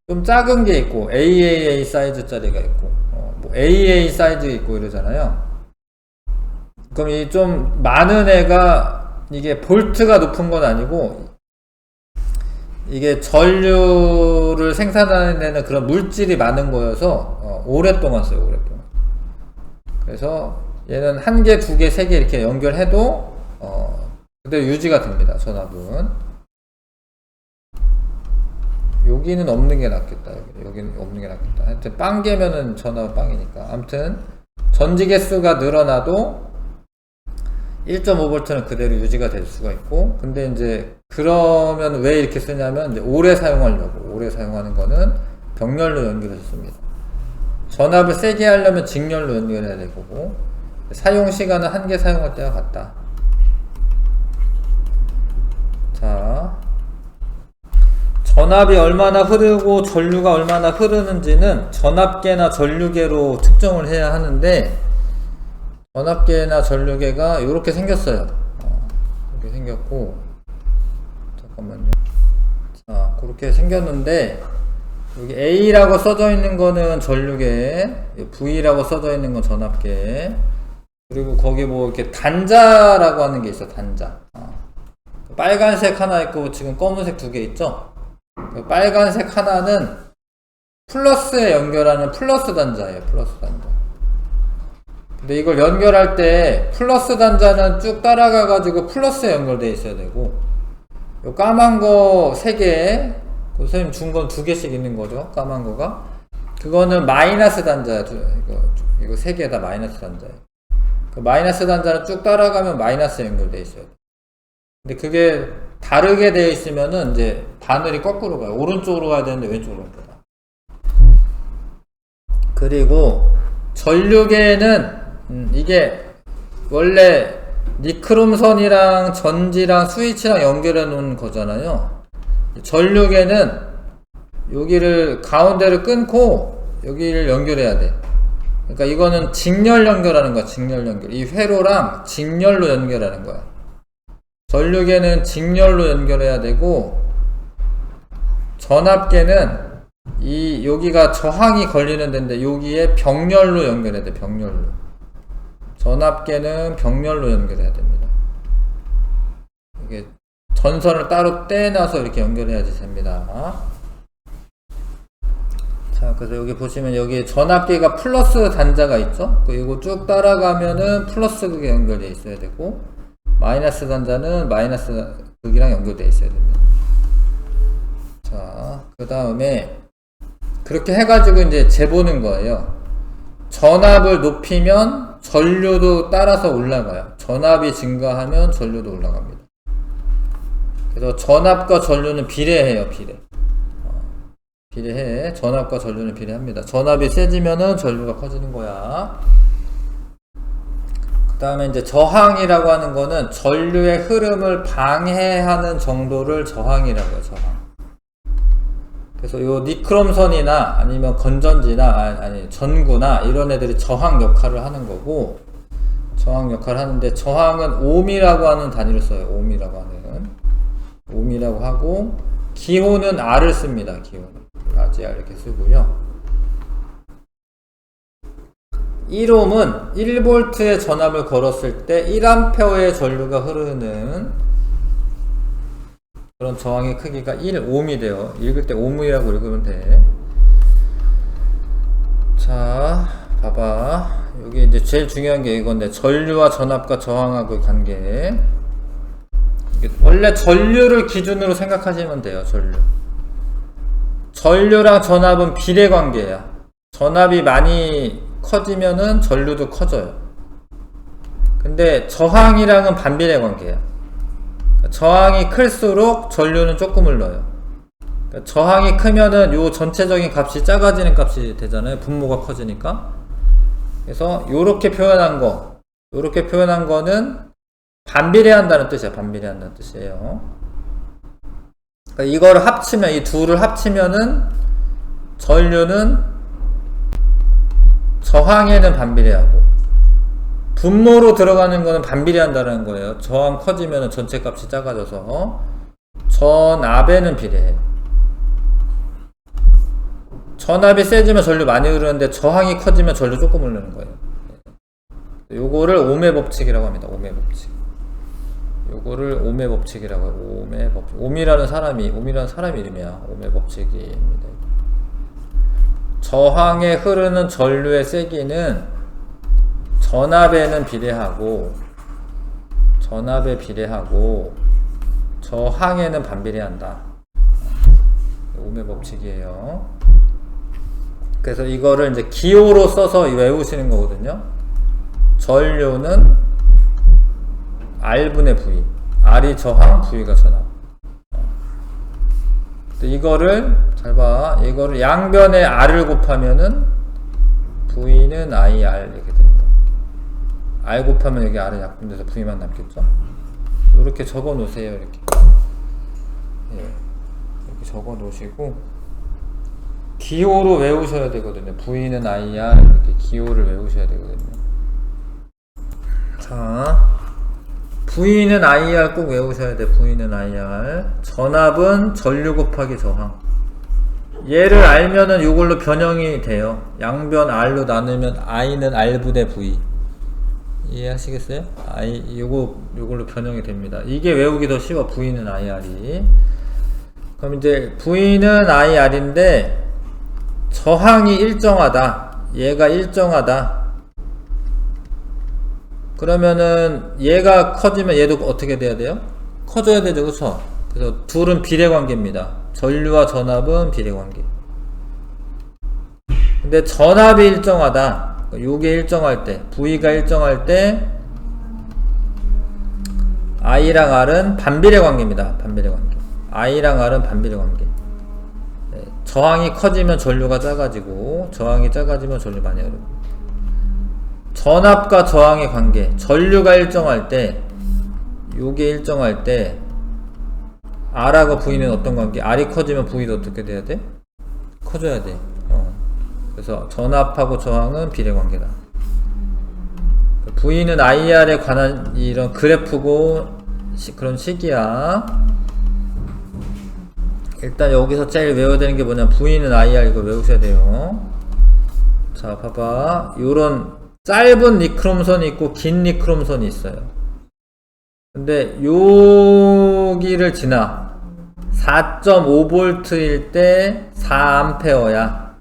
좀 작은 게 있고, AAA 사이즈짜리가 있고, 뭐 AA 사이즈 있고 이러잖아요. 그럼 이 좀 많은 애가, 이게 볼트가 높은 건 아니고, 이게 전류를 생산하는 데는 그런 물질이 많은 거여서 오랫동안 써요. 오랫동안. 그래서 얘는 1개, 2개, 3개 이렇게 연결해도 그대로 유지가 됩니다. 전압은. 여기는 없는 게 낫겠다. 여기는 없는 게 낫겠다. 하여튼 빵 개면은 전압은 빵이니까. 아무튼 전지 개수가 늘어나도 1.5V는 그대로 유지가 될 수가 있고, 근데 이제 그러면 왜 이렇게 쓰냐면, 이제 오래 사용하려고. 오래 사용하는 거는 병렬로 연결해서 씁니다. 전압을 세게 하려면 직렬로 연결해야 될 거고, 사용 시간은 1개 사용할 때와 같다. 자, 전압이 얼마나 흐르고 전류가 얼마나 흐르는지는 전압계나 전류계로 측정을 해야 하는데, 전압계나 전류계가 이렇게 생겼어요. 이렇게 생겼고, 잠깐만요. 자, 그렇게 생겼는데, 여기 A라고 써져 있는 거는 전류계, V라고 써져 있는 건 전압계, 그리고 거기 뭐 이렇게 단자라고 하는 게 있어. 단자. 빨간색 하나 있고 지금 검은색 2개 있죠. 빨간색 하나는 플러스에 연결하는 플러스 단자예요. 플러스 단자. 근데 이걸 연결할 때 플러스 단자는 쭉 따라가 가지고 플러스에 연결되어 있어야 되고, 요 까만 거 3개, 그 선생님 준 건 2개씩 있는 거죠. 까만 거가. 그거는 마이너스 단자야. 이거 3개 다 마이너스 단자예요. 그 마이너스 단자를 쭉 따라가면 마이너스 연결돼 있어요. 근데 그게 다르게 되어 있으면은 이제 바늘이 거꾸로 가요. 오른쪽으로 가야 되는데 왼쪽으로 갑니다. 그리고 전류계는 이게 원래 니크롬선이랑 전지랑 스위치랑 연결해 놓은 거잖아요. 전류계는 여기를 가운데를 끊고 여기를 연결해야 돼. 그러니까 이거는 직렬 연결하는 거야. 직렬 연결. 이 회로랑 직렬로 연결하는 거야. 전류계는 직렬로 연결해야 되고, 전압계는 여기가 저항이 걸리는 데인데 여기에 병렬로 연결해야 돼. 병렬로. 전압계는 병렬로 연결해야 됩니다. 이게 전선을 따로 떼놔서 이렇게 연결해야지 됩니다. 자, 그래서 여기 보시면 여기 전압계가 플러스 단자가 있죠? 이거 쭉 따라가면은 플러스 극에 연결되어 있어야 되고, 마이너스 단자는 마이너스 극이랑 연결되어 있어야 됩니다. 자, 그 다음에 그렇게 해가지고 이제 재보는 거예요. 전압을 높이면 전류도 따라서 올라가요. 전압이 증가하면 전류도 올라갑니다. 그래서 전압과 전류는 비례해요. 비례해. 전압과 전류는 비례합니다. 전압이 세지면은 전류가 커지는 거야. 그 다음에 이제 저항이라고 하는 거는 전류의 흐름을 방해하는 정도를 저항이라고 해요. 저항. 그래서 요 니크롬선이나 아니면 건전지나 아니 전구나 이런 애들이 저항 역할을 하는 거고, 저항 역할을 하는데 저항은 옴이라고 하는 단위로 써요. 옴이라고 하고, 기호는 R을 씁니다. 기호는 라지 R 이렇게 쓰고요. 1옴은 1V의 전압을 걸었을 때 1A의 전류가 흐르는 그런 저항의 크기가 1옴이 돼요. 읽을 때 옴이라고 읽으면 돼. 자, 봐봐. 여기 이제 제일 중요한 게 이건데, 전류와 전압과 저항하고의 관계. 원래 전류를 기준으로 생각하시면 돼요. 전류랑 전압은 비례 관계야. 전압이 많이 커지면은 전류도 커져요. 근데 저항이랑은 반비례 관계야. 저항이 클수록 전류는 조금 흘러요. 저항이 크면은 요 전체적인 값이 작아지는 값이 되잖아요. 분모가 커지니까. 그래서 요렇게 표현한 거는 반비례한다는 뜻이야. 반비례한다는 뜻이에요. 그러니까 이거를 합치면, 이 둘을 합치면은 전류는 저항에는 반비례하고, 분모로 들어가는 거는 반비례한다는 거예요. 저항 커지면 전체 값이 작아져서 전압에는 비례해. 전압이 세지면 전류 많이 흐르는데 저항이 커지면 전류 조금 흐르는 거예요. 요거를 옴의 법칙이라고 합니다. 옴의 법칙. 요거를 옴의 법칙이라고 해요. 옴의 법칙. 옴이라는 사람 이름이야. 옴의 법칙입니다. 저항에 흐르는 전류의 세기는 전압에 비례하고 저항에는 반비례한다. 옴의 법칙이에요. 그래서 이거를 이제 기호로 써서 외우시는 거거든요. 전류는 R분의 V. R이 저항, V가 전압. 이거를 잘 봐. 이거를 양변에 R을 곱하면은 V는 IR 이렇게 되는 거예요. R 곱하면 여기 R은 약분돼서 V만 남겠죠? 이렇게 적어 놓으세요. 이렇게. 예. 이렇게 적어 놓으시고 기호로 외우셔야 되거든요. V는 IR 이렇게 기호를 외우셔야 되거든요. 자, V는 IR 꼭 외우셔야 돼. V는 IR. 전압은 전류 곱하기 저항. 얘를 알면은 이걸로 변형이 돼요. 양변 R로 나누면 I는 R분의 V. 이해하시겠어요? 요걸로 변형이 됩니다. 이게 외우기 더 쉬워. V는 IR이. 그럼 이제 V는 IR인데 저항이 일정하다. 얘가 일정하다. 그러면은 얘가 커지면 얘도 어떻게 돼야 돼요? 커져야 되죠. 그쵸? 그래서 둘은 비례관계입니다. 전류와 전압은 비례관계. 근데 전압이 일정하다. 요게 일정할 때, V가 일정할 때 I랑 R은 반비례 관계입니다. 반비례 관계. I랑 R은 반비례 관계. 네, 저항이 커지면 전류가 작아지고 저항이 작아지면 전류 많이 흐르고. 전압과 저항의 관계. 전류가 일정할 때, 요게 일정할 때 R하고 V는 어떤 관계? R이 커지면 V도 어떻게 돼야 돼? 커져야 돼. 그래서 전압하고 저항은 비례관계다. V는 IR에 관한 이런 그래프고 그런 식이야. 일단 여기서 제일 외워야 되는 게 뭐냐면 V는 IR 이거 외우셔야 돼요. 자, 봐봐. 요런 짧은 니크롬선이 있고 긴 니크롬선이 있어요. 근데 여기를 지나 4.5V일 때 4A야.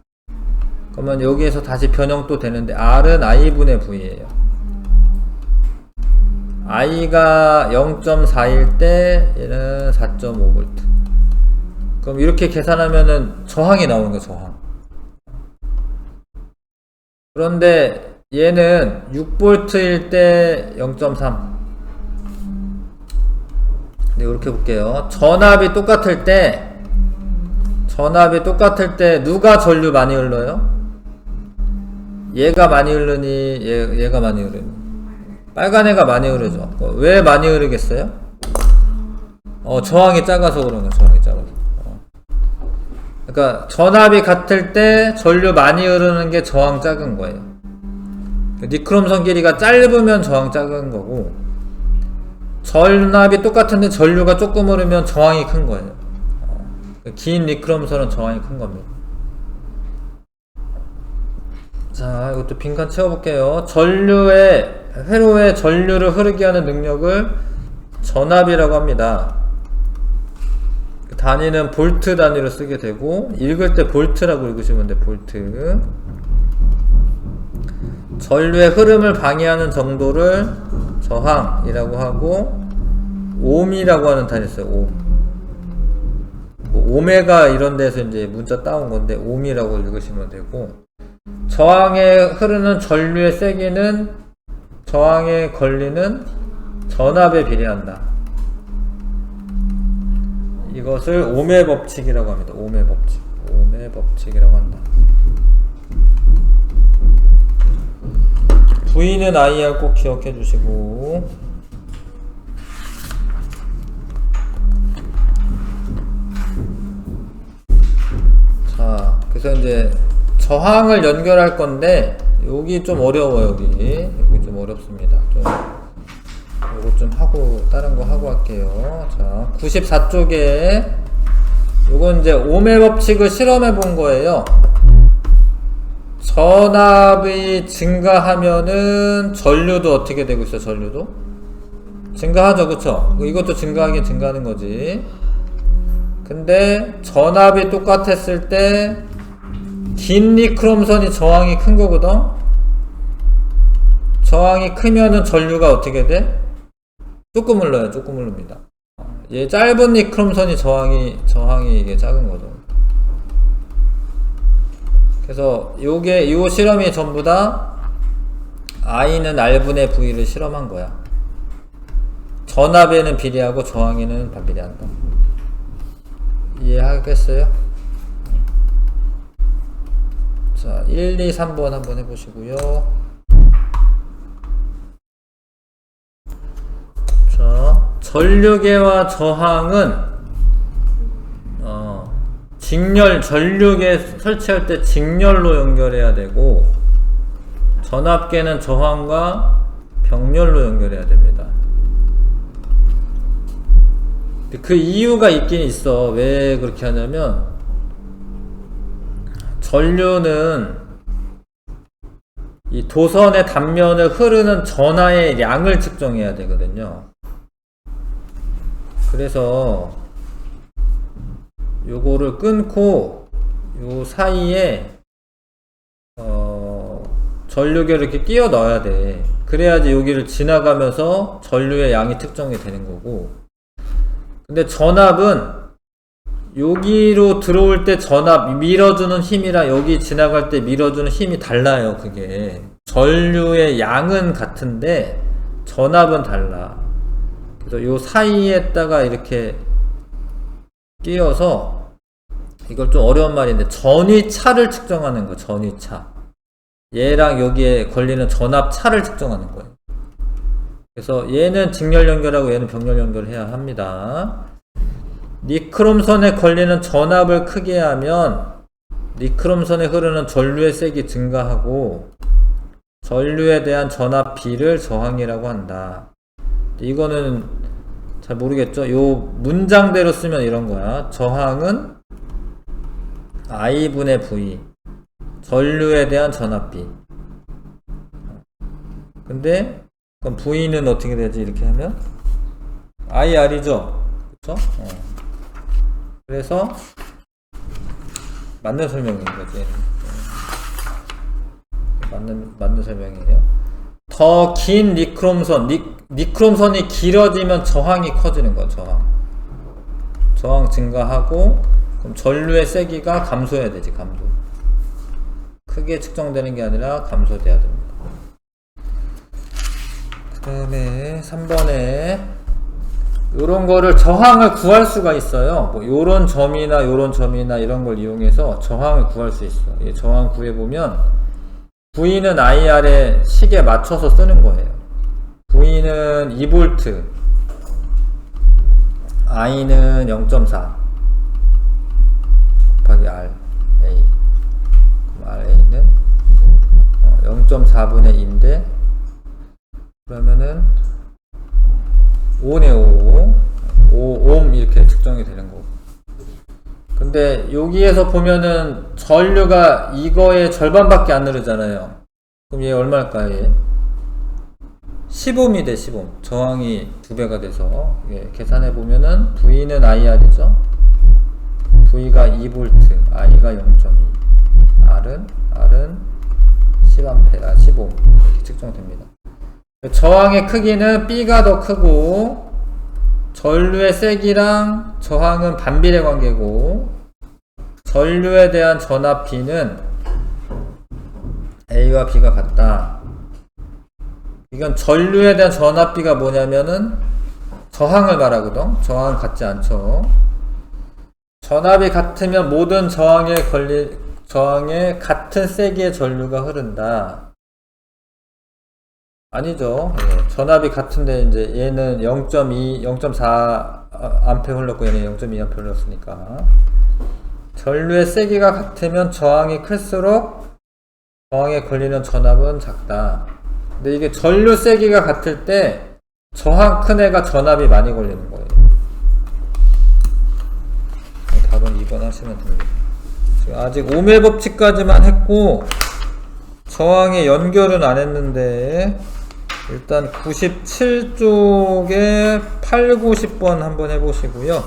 그러면 여기에서 다시 변형 또 되는데 R은 I분의 V예요. I가 0.4일 때 얘는 4.5V. 그럼 이렇게 계산하면은 저항이 나오는 거야, 저항. 그런데 얘는 6V일 때 0.3. 네, 이렇게 볼게요. 전압이 똑같을 때 누가 전류 많이 흘러요? 얘가 많이 흐르니 얘가 많이 흐르니? 빨간 애가 많이 흐르죠. 왜 많이 흐르겠어요? 저항이 작아서 그런 거야. 저항이 작아서. 그러니까 전압이 같을 때 전류 많이 흐르는 게 저항 작은 거예요. 니크롬선 길이가 짧으면 저항 작은 거고, 전압이 똑같은데 전류가 조금 흐르면 저항이 큰 거예요. 긴 니크롬선은 저항이 큰 겁니다. 자, 이것도 빈칸 채워볼게요. 회로에 전류를 흐르게 하는 능력을 전압이라고 합니다. 단위는 볼트 단위로 쓰게 되고, 읽을 때 볼트라고 읽으시면 돼. 볼트. 전류의 흐름을 방해하는 정도를 저항이라고 하고, 옴이라고 하는 단위 있어요. 옴. 뭐 오메가 이런 데서 이제 문자 따온 건데 옴이라고 읽으시면 되고, 저항에 흐르는 전류의 세기는 저항에 걸리는 전압에 비례한다. 이것을 옴의 법칙이라고 합니다. 옴의 법칙. 옴의 법칙이라고 한다. V는 IR 꼭 기억해 주시고, 자, 그래서 이제 저항을 연결할 건데 여기 좀 어려워요. 여기 좀 어렵습니다. 좀 요거 좀 하고 다른 거 하고 할게요. 자, 94쪽에 요건 이제 옴의 법칙을 실험해 본 거예요. 전압이 증가하면은 전류도 어떻게 되고 있어? 전류도 증가하죠, 그쵸? 이것도 증가하긴 증가하는 거지. 근데 전압이 똑같았을 때 긴 니크롬선이 저항이 큰 거거든. 저항이 크면은 전류가 어떻게 돼? 조금 흘러요. 조금 흐릅니다. 얘 짧은 니크롬선이 저항이 이게 작은 거죠. 그래서 요 실험이 전부 다 I는 R분의 V를 실험한 거야. 전압에는 비례하고 저항에는 반비례한다. 이해하겠어요? 자, 1, 2, 3번 한번 해보시고요. 자, 전류계와 저항은 전류계 설치할 때 직렬로 연결해야 되고, 전압계는 저항과 병렬로 연결해야 됩니다. 그 이유가 있긴 있어. 왜 그렇게 하냐면, 전류는 이 도선의 단면을 흐르는 전하의 양을 측정해야 되거든요. 그래서 요거를 끊고 요 사이에 전류계를 이렇게 끼워 넣어야 돼. 그래야지 여기를 지나가면서 전류의 양이 특정이 되는 거고, 근데 전압은 여기로 들어올 때 전압 밀어주는 힘이랑 여기 지나갈 때 밀어주는 힘이 달라요. 그게 전류의 양은 같은데 전압은 달라. 그래서 요 사이에다가 이렇게 끼워서 이걸 좀 어려운 말인데 전위차를 측정하는 거. 전위차. 얘랑 여기에 걸리는 전압 차를 측정하는 거예요. 그래서 얘는 직렬 연결하고 얘는 병렬 연결해야 합니다. 니크롬선에 걸리는 전압을 크게 하면 니크롬선에 흐르는 전류의 색이 증가하고 전류에 대한 전압 B를 저항이라고 한다. 이거는 잘 모르겠죠? 요 문장대로 쓰면 이런 거야. 저항은 I분의 V, 전류에 대한 전압 B. 근데 그럼 V는 어떻게 되지? 이렇게 하면 IR이죠? 그쵸? 그래서 맞는 설명인 거지. 맞는 설명이에요. 더 긴 니크롬선, 니크롬선이 길어지면 저항이 커지는 거. 저항 증가하고 그럼 전류의 세기가 감소해야 되지. 감소. 크게 측정되는 게 아니라 감소돼야 됩니다. 그 다음에 3번에 요런 거를 저항을 구할 수가 있어요. 뭐 요런 점이나 요런 점이나 이런 걸 이용해서 저항을 구할 수 있어. 이 저항 구해보면 V는 IR의 식에 맞춰서 쓰는 거예요. V는 2V, I는 0.4 곱하기 RA. RA는 0.4분의 2인데 그러면은 5네요. 5옴 이렇게 측정이 되는 거고. 근데 여기에서 보면은 전류가 이거의 절반밖에 안 흐르잖아요. 그럼 얘 얼마일까요? 얘? 10옴이 돼. 10옴. 저항이 2배가 돼서 계산해 보면은 V는 IR이죠. V가 2V, I가 0.2. R은 10A, 10옴 이렇게 측정됩니다. 저항의 크기는 B가 더 크고 전류의 세기랑 저항은 반비례 관계고 전류에 대한 전압 B는 A와 B가 같다. 이건 전류에 대한 전압 B가 뭐냐면은 저항을 말하거든. 저항은 같지 않죠. 전압이 같으면 모든 저항에 같은 세기의 전류가 흐른다. 아니죠. 전압이 같은데 이제 얘는 0.2, 0.4 암페어 흘렀고 얘는 0.2 암페어 흘렀으니까 전류의 세기가 같으면 저항이 클수록 저항에 걸리는 전압은 작다. 근데 이게 전류 세기가 같을 때 저항 큰 애가 전압이 많이 걸리는 거예요. 답은 2번 하시면 됩니다. 지금 아직 오밀 법칙까지만 했고 저항의 연결은 안 했는데 일단 97쪽에 8, 90번 한번 해보시고요.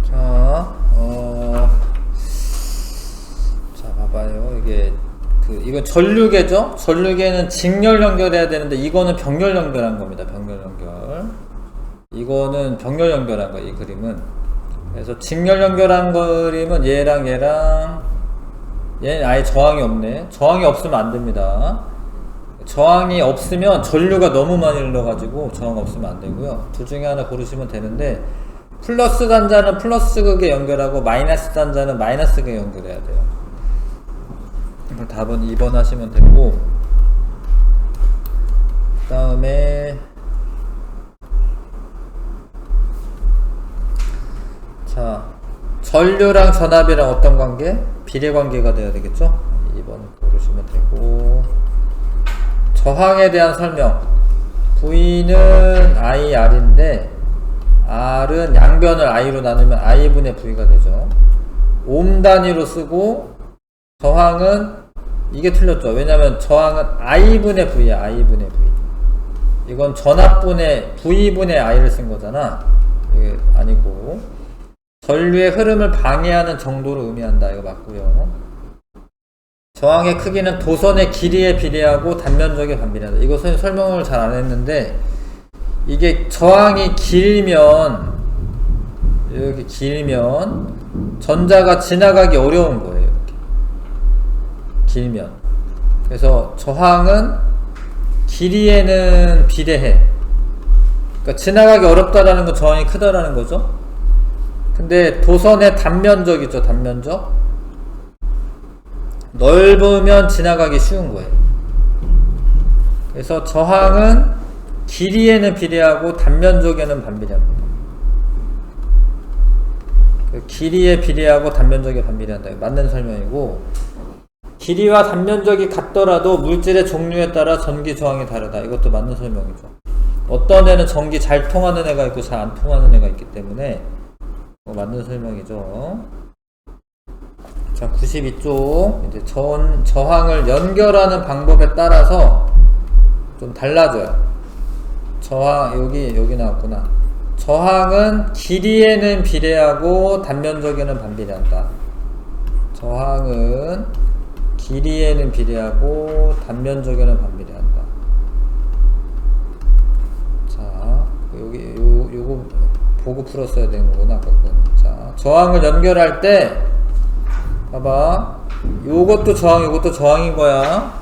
자, 봐봐요. 이건 전류계죠? 전류계는 직렬 연결해야 되는데 이거는 병렬 연결한 겁니다. 병렬 연결. 이거는 병렬 연결한 거예요. 이 그림은. 그래서 직렬 연결한 그림은 얘랑 얘는 아예 저항이 없네. 저항이 없으면 안 됩니다. 저항이 없으면 전류가 너무 많이 흘러가지고 저항 없으면 안 되고요. 둘 중에 하나 고르시면 되는데 플러스 단자는 플러스 극에 연결하고 마이너스 단자는 마이너스 극에 연결해야 돼요. 답은 2번 하시면 되고 그 다음에 자 전류랑 전압이랑 어떤 관계? 비례관계가 돼야 되겠죠? 2번 고르시면 되고 저항에 대한 설명 V는 IR인데 R은 양변을 I로 나누면 I분의 V가 되죠. 옴 단위로 쓰고 저항은 이게 틀렸죠. 왜냐면 저항은 I분의 V야. I분의 V. 이건 전압분의 V분의 I를 쓴 거잖아. 이게 아니고 전류의 흐름을 방해하는 정도로 의미한다. 이거 맞고요. 저항의 크기는 도선의 길이에 비례하고 단면적에 반비례한다. 이것은 설명을 잘 안 했는데 이게 저항이 길면 이렇게 길면 전자가 지나가기 어려운 거예요. 이렇게 길면. 그래서 저항은 길이에는 비례해. 그러니까 지나가기 어렵다라는 건 저항이 크다라는 거죠. 근데 도선의 단면적이죠. 단면적. 넓으면 지나가기 쉬운 거예요. 그래서 저항은 길이에는 비례하고 단면적에는 반비례합니다. 길이에 비례하고 단면적에 반비례한다. 맞는 설명이고, 길이와 단면적이 같더라도 물질의 종류에 따라 전기 저항이 다르다. 이것도 맞는 설명이죠. 어떤 애는 전기 잘 통하는 애가 있고 잘 안 통하는 애가 있기 때문에 맞는 설명이죠. 자, 92쪽 이제 저항을 연결하는 방법에 따라서 좀 달라져요. 저항 여기 나왔구나. 저항은 길이에는 비례하고 단면적에는 반비례한다. 저항은 길이에는 비례하고 단면적에는 반비례한다. 자, 요거 보고 풀었어야 되는 거구나. 아까 거는. 자, 저항을 연결할 때 봐봐. 요것도 저항, 요것도 저항인 거야.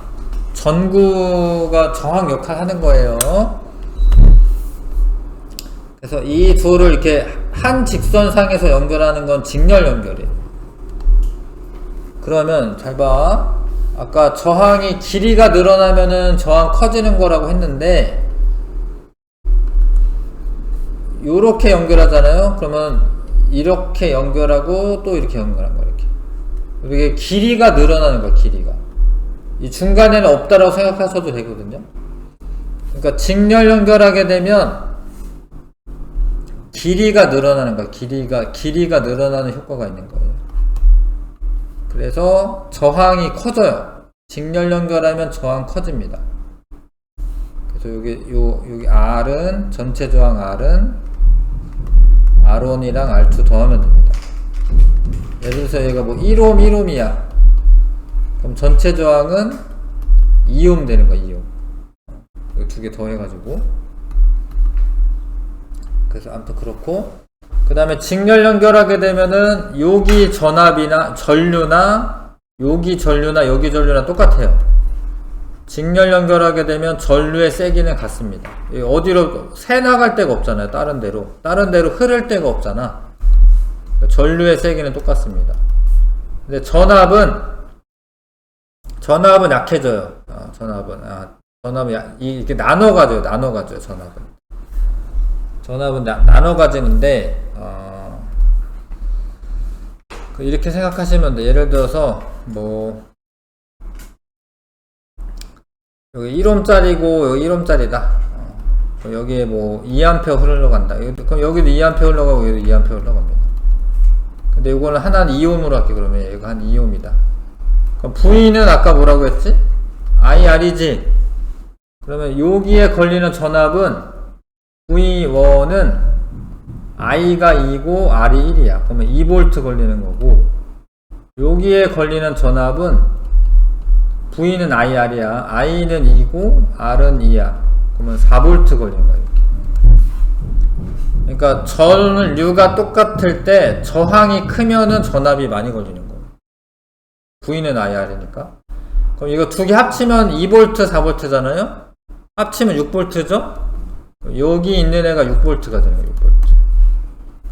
전구가 저항 역할 하는 거예요. 그래서 이 둘을 이렇게 한 직선상에서 연결하는 건 직렬 연결이에요. 그러면 잘 봐. 아까 저항이 길이가 늘어나면은 저항 커지는 거라고 했는데 요렇게 연결하잖아요. 그러면 이렇게 연결하고 또 이렇게 연결한 거예요. 이게 길이가 늘어나는 거야. 길이가 이 중간에는 없다라고 생각하셔도 되거든요. 그러니까 직렬 연결하게 되면 길이가 늘어나는 거야. 길이가 늘어나는 효과가 있는 거예요. 그래서 저항이 커져요. 직렬 연결하면 저항 커집니다. 그래서 여기 R은 전체 저항 R은 R1이랑 R2 더하면 됩니다. 예를 들어서 얘가 뭐 1옴 1옴이야. 그럼 전체 저항은 2옴 되는 거야. 2옴. 이거 두 개 더해가지고. 그래서 아무튼 그렇고, 그 다음에 직렬 연결하게 되면은 여기 전압이나 전류나 여기 전류나 똑같아요. 직렬 연결하게 되면 전류의 세기는 같습니다. 어디로 새 나갈 데가 없잖아요. 다른 데로 흐를 데가 없잖아. 전류의 세기는 똑같습니다. 근데 전압은 약해져요. 전압은 이렇게 나눠가져요. 전압은 나눠가지는데 이렇게 생각하시면 돼. 예를 들어서 뭐 여기 1옴짜리고 여기 1옴짜리다. 여기에 뭐 2A 흘러간다. 그럼 여기도 2A 흘러가고 여기도 2A 흘러갑니다. 근데 이거는 하나는 2옴으로 할게. 그러면 얘가 한 2옴이다. 그럼 V는 아까 뭐라고 했지? IR이지. 그러면 여기에 걸리는 전압은 V1은 I가 2고 R이 1이야. 그러면 2V 걸리는 거고, 여기에 걸리는 전압은 V는 IR이야. I는 2고 R은 2야. 그러면 4V 걸리는 거야. 이렇게. 그러니까 전류가 똑같을 때 저항이 크면은 전압이 많이 걸리는 거예요. V는 IR이니까. 그럼 이거 두 개 합치면 2V, 4V잖아요? 합치면 6V죠? 여기 있는 애가 6V가 되는 거예요. 6V.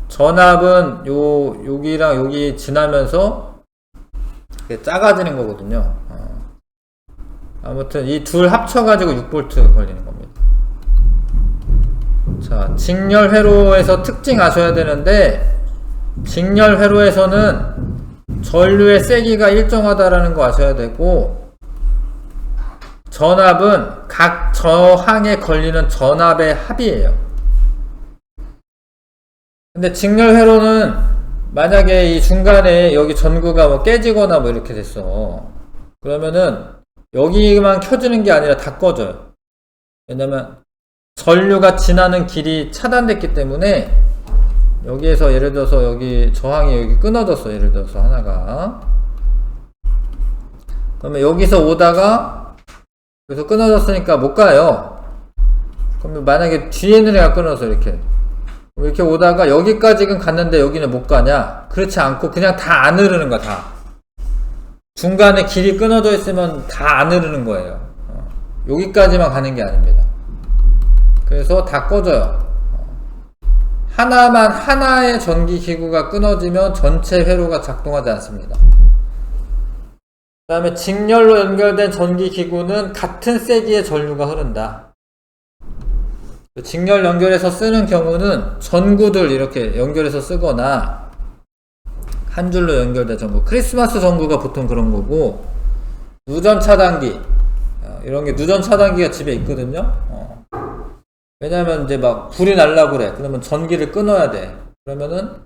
전압은 여기랑 여기 지나면서 작아지는 거거든요. 아무튼 이 둘 합쳐가지고 6V 걸리는 겁니다. 자, 직렬 회로에서 특징 아셔야 되는데, 직렬 회로에서는 전류의 세기가 일정하다라는 거 아셔야 되고, 전압은 각 저항에 걸리는 전압의 합이에요. 근데 직렬 회로는 만약에 이 중간에 여기 전구가 뭐 깨지거나 뭐 이렇게 됐어. 그러면은 여기만 켜지는 게 아니라 다 꺼져요. 왜냐면 전류가 지나는 길이 차단됐기 때문에 여기에서 예를 들어서 여기 저항이 여기 끊어졌어. 예를 들어서 하나가. 그러면 여기서 오다가 여기서 끊어졌으니까 못 가요. 그러면 만약에 뒤에 있는 애가 끊어서 이렇게 오다가 여기까지는 갔는데 여기는 못 가냐? 그렇지 않고 그냥 다 안 흐르는 거야, 다. 중간에 길이 끊어져 있으면 다 안 흐르는 거예요. 여기까지만 가는 게 아닙니다. 그래서 다 꺼져요. 하나의 전기기구가 끊어지면 전체 회로가 작동하지 않습니다. 그 다음에 직렬로 연결된 전기기구는 같은 세기의 전류가 흐른다. 직렬 연결해서 쓰는 경우는 전구들 이렇게 연결해서 쓰거나 한 줄로 연결된 전구, 크리스마스 전구가 보통 그런 거고, 누전 차단기 이런 게 누전 차단기가 집에 있거든요. 왜냐면 이제 막 불이 날라고 그래. 그러면 전기를 끊어야 돼. 그러면은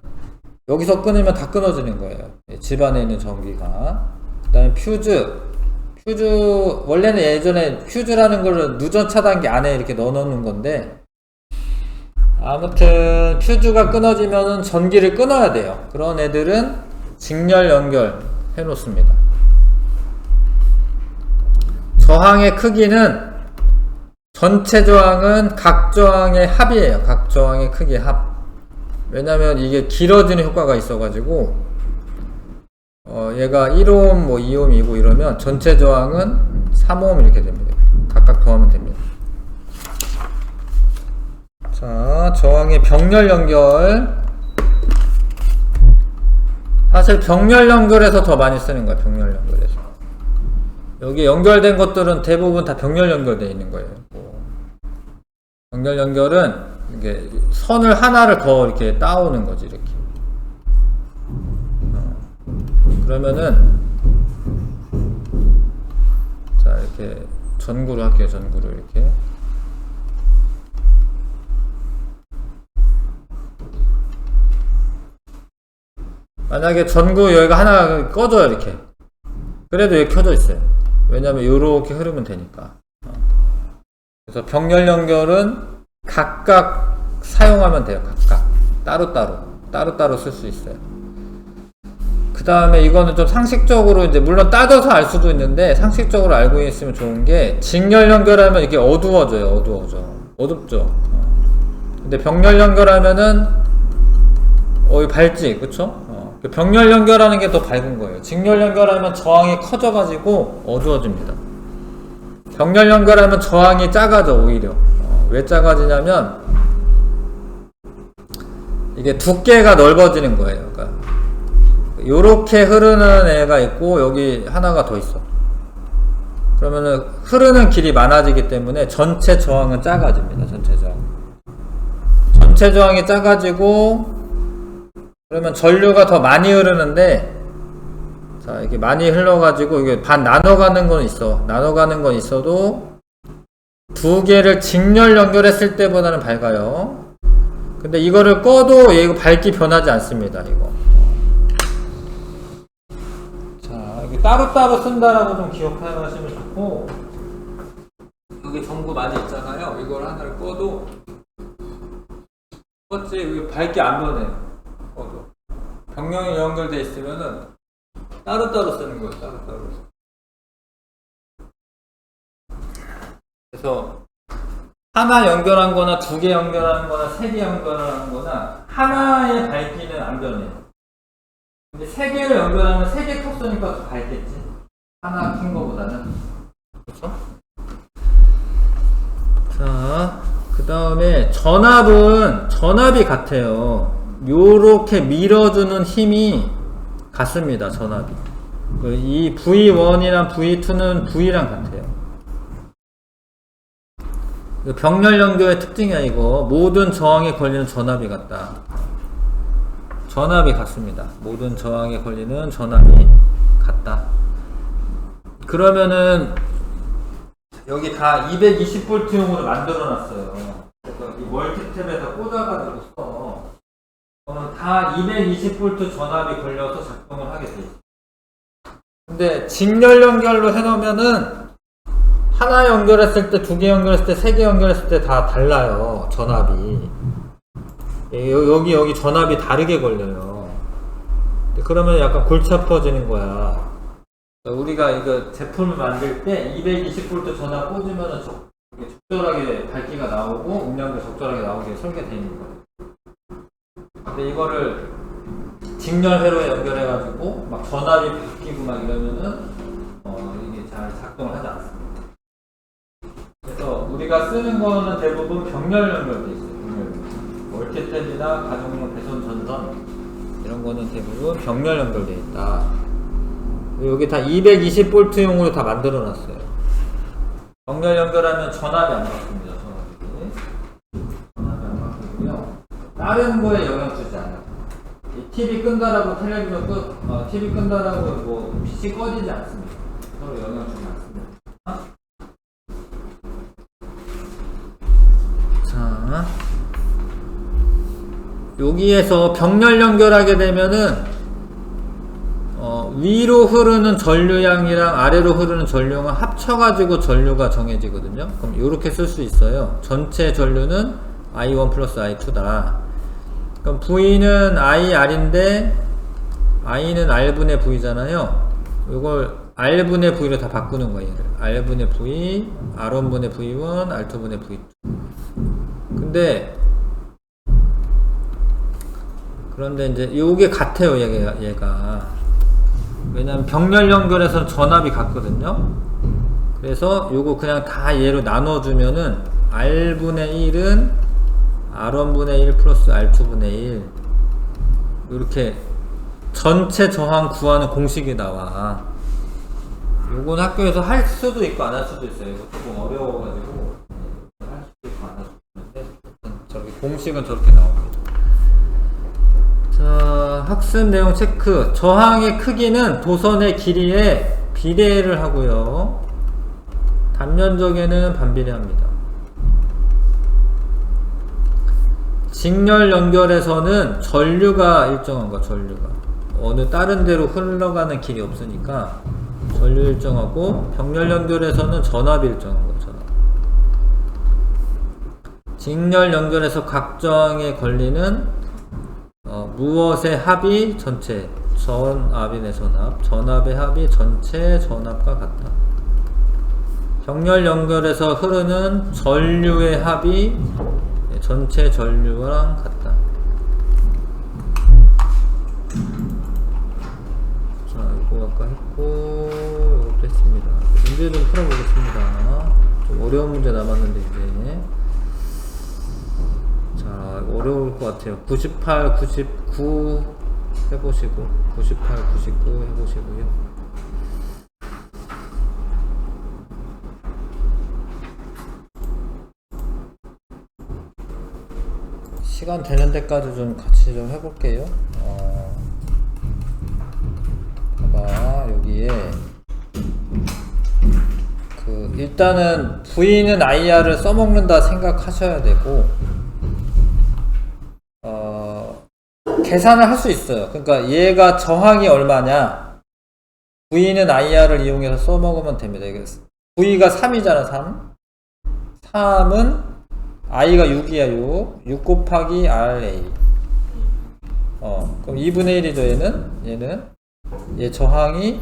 여기서 끊으면 다 끊어지는 거예요. 집 안에 있는 전기가. 그 다음에 퓨즈 원래는 예전에 퓨즈라는 거를 누전 차단기 안에 이렇게 넣어 놓는 건데, 아무튼 퓨즈가 끊어지면은 전기를 끊어야 돼요. 그런 애들은 직렬 연결 해 놓습니다. 저항의 크기는 전체 저항은 각 저항의 합이에요. 각 저항의 크기 합. 왜냐면 이게 길어지는 효과가 있어가지고 얘가 1오hm, 뭐 2ohm이고 이러면 전체 저항은 3ohm 이렇게 됩니다. 각각 더하면 됩니다. 자, 저항의 병렬 연결. 사실 병렬 연결에서 더 많이 쓰는 거예요. 병렬 연결에서. 여기 연결된 것들은 대부분 다 병렬 연결되어 있는 거예요. 병렬 연결은 이게 선을 하나를 더 이렇게 따오는 거지, 이렇게. 그러면은 자, 이렇게 전구로 할게요. 전구로 이렇게. 만약에 전구 여기가 하나 꺼져요, 이렇게. 그래도 여기 켜져 있어요. 왜냐면 이렇게 흐르면 되니까. 그래서 병렬 연결은 각각 사용하면 돼요. 각각 따로따로 쓸 수 있어요. 그 다음에 이거는 좀 상식적으로 이제 물론 따져서 알 수도 있는데 상식적으로 알고 있으면 좋은 게, 직렬 연결하면 이게 어두워져요. 어둡죠. 근데 병렬 연결하면은 이 밝지, 그쵸? 병렬 연결하는 게 더 밝은 거예요. 직렬 연결하면 저항이 커져가지고 어두워집니다. 병렬 연결하면 저항이 작아져, 오히려. 왜 작아지냐면 이게 두께가 넓어지는 거예요. 그러니까 요렇게 흐르는 애가 있고 여기 하나가 더 있어. 그러면은 흐르는 길이 많아지기 때문에 전체 저항은 작아집니다. 전체 저항이 작아지고, 그러면 전류가 더 많이 흐르는데, 자, 이렇게 많이 흘러가지고 이게 반 나눠가는 건 있어도 두 개를 직렬 연결했을 때보다는 밝아요. 근데 이거를 꺼도 이거 밝기 변하지 않습니다. 이거. 자, 여기 따로따로 쓴다라고 좀 기억하시면 좋고, 여기 전구 많이 있잖아요. 이걸 하나를 꺼도 여기 밝기 안 변해요. 병렬이 연결되어 있으면은 따로따로 쓰는 거예요. 따로따로. 그래서 하나 연결한 거나 두 개 연결하는 거나 세 개 연결하는 거나 하나의 밝기는 안 변해요. 근데 세 개를 연결하면 세 개 켰으니까 더 밝겠지. 하나 킨 거보다는. 그렇죠? 자, 그 다음에 전압이 같아요. 요렇게 밀어주는 힘이 같습니다. 전압이. 이 V1이랑 V2는 V랑 같아요. 병렬 연결의 특징이야, 이거. 모든 저항에 걸리는 전압이 같다. 전압이 같습니다. 모든 저항에 걸리는 전압이 같다. 그러면은 여기 다 220V용으로 만들어 놨어요. 그래서 이 멀티탭에다 꽂아가지고 써. 그러면 다 220V 전압이 걸려서 작동을 하게 돼 있어요. 근데 직렬 연결로 해놓으면은 하나 연결했을 때, 두 개 연결했을 때, 세 개 연결했을 때 다 달라요. 전압이. 여기 전압이 다르게 걸려요. 그러면 약간 골치 아파지는 거야. 우리가 이거 제품을 만들 때 220V 전압 꽂으면 적절하게 밝기가 나오고 음량도 적절하게 나오게 설계되어 있는 거예요. 근데 이거를 직렬회로에 연결해가지고 막 전압이 바뀌고 막 이러면은 이게 잘 작동을 하지 않습니다. 그래서 우리가 쓰는 거는 대부분 병렬 연결돼 있어요. 멀티탭이나 가정용 배선 전선 이런 거는 대부분 병렬 연결돼 있다. 여기 다 220V용으로 다 만들어 놨어요. 병렬 연결하면 전압이 안 바뀝니다. 전압이 안 바뀌고요. 다른 거에 영향 주지 않아요. TV 끈다라고 텔레비전 TV 끈다라고 뭐 PC 꺼지지 않습니다. 서로 영향 주지 않습니다. 자, 여기에서 병렬 연결하게 되면은 위로 흐르는 전류량이랑 아래로 흐르는 전류가 합쳐가지고 전류가 정해지거든요. 그럼 이렇게 쓸 수 있어요. 전체 전류는 I1 플러스 I2다. 그럼 V는 IR인데 I는 R분의 V잖아요. 이걸 R분의 V로 다 바꾸는 거예요. R분의 V, R1분의 V1, R2분의 V2. 그런데 이제 요게 같아요. 얘가. 왜냐면 병렬 연결에서는 전압이 같거든요. 그래서 요거 그냥 다 얘로 나눠주면은 R분의 1은 R1분의 1 플러스 R2분의 1 이렇게 전체 저항 구하는 공식이 나와. 요건 학교에서 할 수도 있고 안 할 수도 있어요. 이거 조금 어려워가지고 할 수도 있고 안 할 수도 있는데 저렇게 공식은 저렇게 나옵니다. 자, 학습 내용 체크. 저항의 크기는 도선의 길이에 비례를 하고요. 단면적에는 반비례합니다. 직렬 연결에서는 전류가 일정한 거, 전류가. 어느 다른 데로 흘러가는 길이 없으니까 전류 일정하고, 병렬 연결에서는 전압이 일정한 거, 전압. 직렬 연결에서 각정의 권리는 무엇의 합이 전체 전압이네 전압의 합이 전체 전압과 같다. 병렬 연결에서 흐르는 전류의 합이 전체 전류랑 같다. 자, 이거 아까 했고 이것도 했습니다. 문제 좀 풀어보겠습니다. 좀 어려운 문제 남았는데 이제 어려울 것 같아요. 98, 99 해보시고 98, 99 해보시고요. 시간 되는 데까지 좀 같이 좀 해볼게요. 봐봐, 여기에 일단은 V는 IR을 써먹는다 생각하셔야 되고, 계산을 할 수 있어요. 그러니까 얘가 저항이 얼마냐, V는 IR을 이용해서 써먹으면 됩니다. V가 3이잖아. 3은 I가 6이야. 6 곱하기 RA. 그럼 2분의 1이죠. 얘는 얘 저항이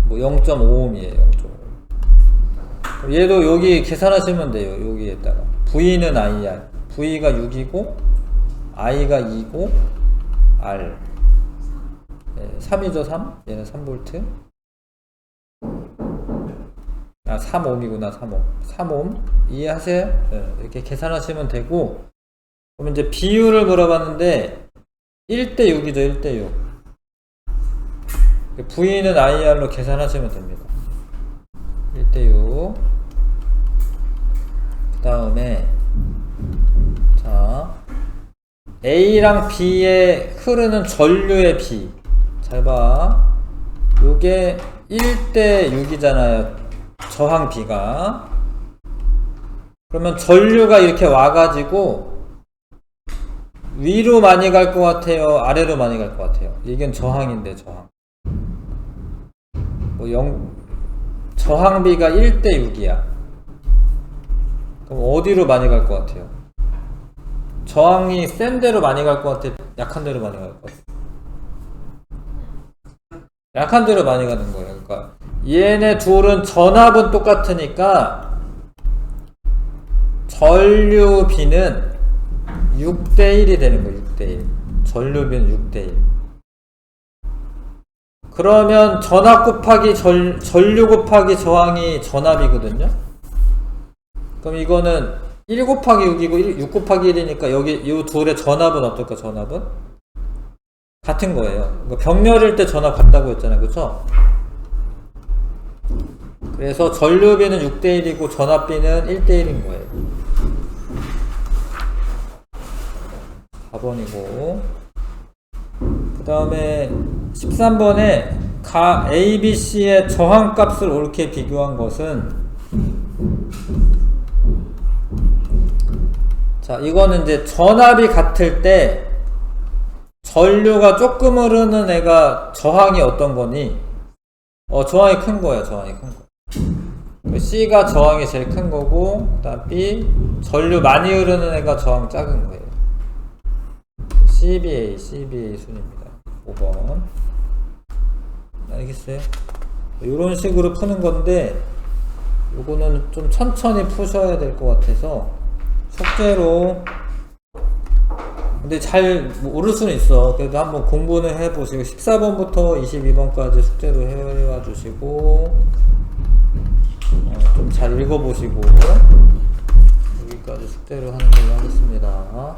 뭐 0.5ohm이에요. 0.5. 얘도 여기 계산하시면 돼요. 여기에다가 V는 IR, V가 6이고 I가 2고 R 3이죠. 3. 얘는 3V. 3ohm이구나. 3ohm 이해하세요? 이렇게 계산하시면 되고, 그럼 이제 비율을 물어봤는데 1대6이죠. 1대6. V는 IR로 계산하시면 됩니다. 1대6. 그 다음에 자, A랑 B에 흐르는 전류의 B. 잘 봐. 요게 1대6이잖아요. 저항 B가. 그러면 전류가 이렇게 와가지고 위로 많이 갈 것 같아요? 아래로 많이 갈 것 같아요? 이건 저항인데, 저항. 저항 B가 1대6이야. 그럼 어디로 많이 갈 것 같아요? 저항이 센 데로 많이 갈 것 같아? 약한 데로 많이 갈 것 같아? 약한 데로 많이 가는 거예요. 그러니까 얘네 둘은 전압은 똑같으니까 전류 B는 6대1이 되는 거예요. 6대1. 전류 B는 6대1. 그러면 전압 곱하기 전류 곱하기 저항이 전압이거든요. 그럼 이거는 1 곱하기 6이고 6 곱하기 1이니까 여기 이 둘의 전압은 어떨까? 전압은 같은 거예요. 그러니까 병렬일 때 전압 같다고 했잖아요. 그쵸? 그래서 전류 B는 6대1이고 전압 B는 1대1인 거예요. 4번이고 그 다음에 13번에 각 A, B, C의 저항값을 옳게 비교한 것은, 자 이거는 이제 전압이 같을 때 전류가 조금 흐르는 애가 저항이 어떤 거니? 저항이 큰 거예요. 저항이 큰 거. C가 저항이 제일 큰 거고, 그 다음 B 전류 많이 흐르는 애가 저항 작은 거예요. CBA 순입니다. 5번. 알겠어요? 이런 식으로 푸는 건데, 요거는 좀 천천히 푸셔야 될 것 같아서 숙제로, 근데 잘 모를 수는 있어. 그래도 한번 공부는 해보시고 14번부터 22번까지 숙제로 해와 주시고, 좀 잘 읽어보시고 여기까지 숙제로 하는 걸로 하겠습니다.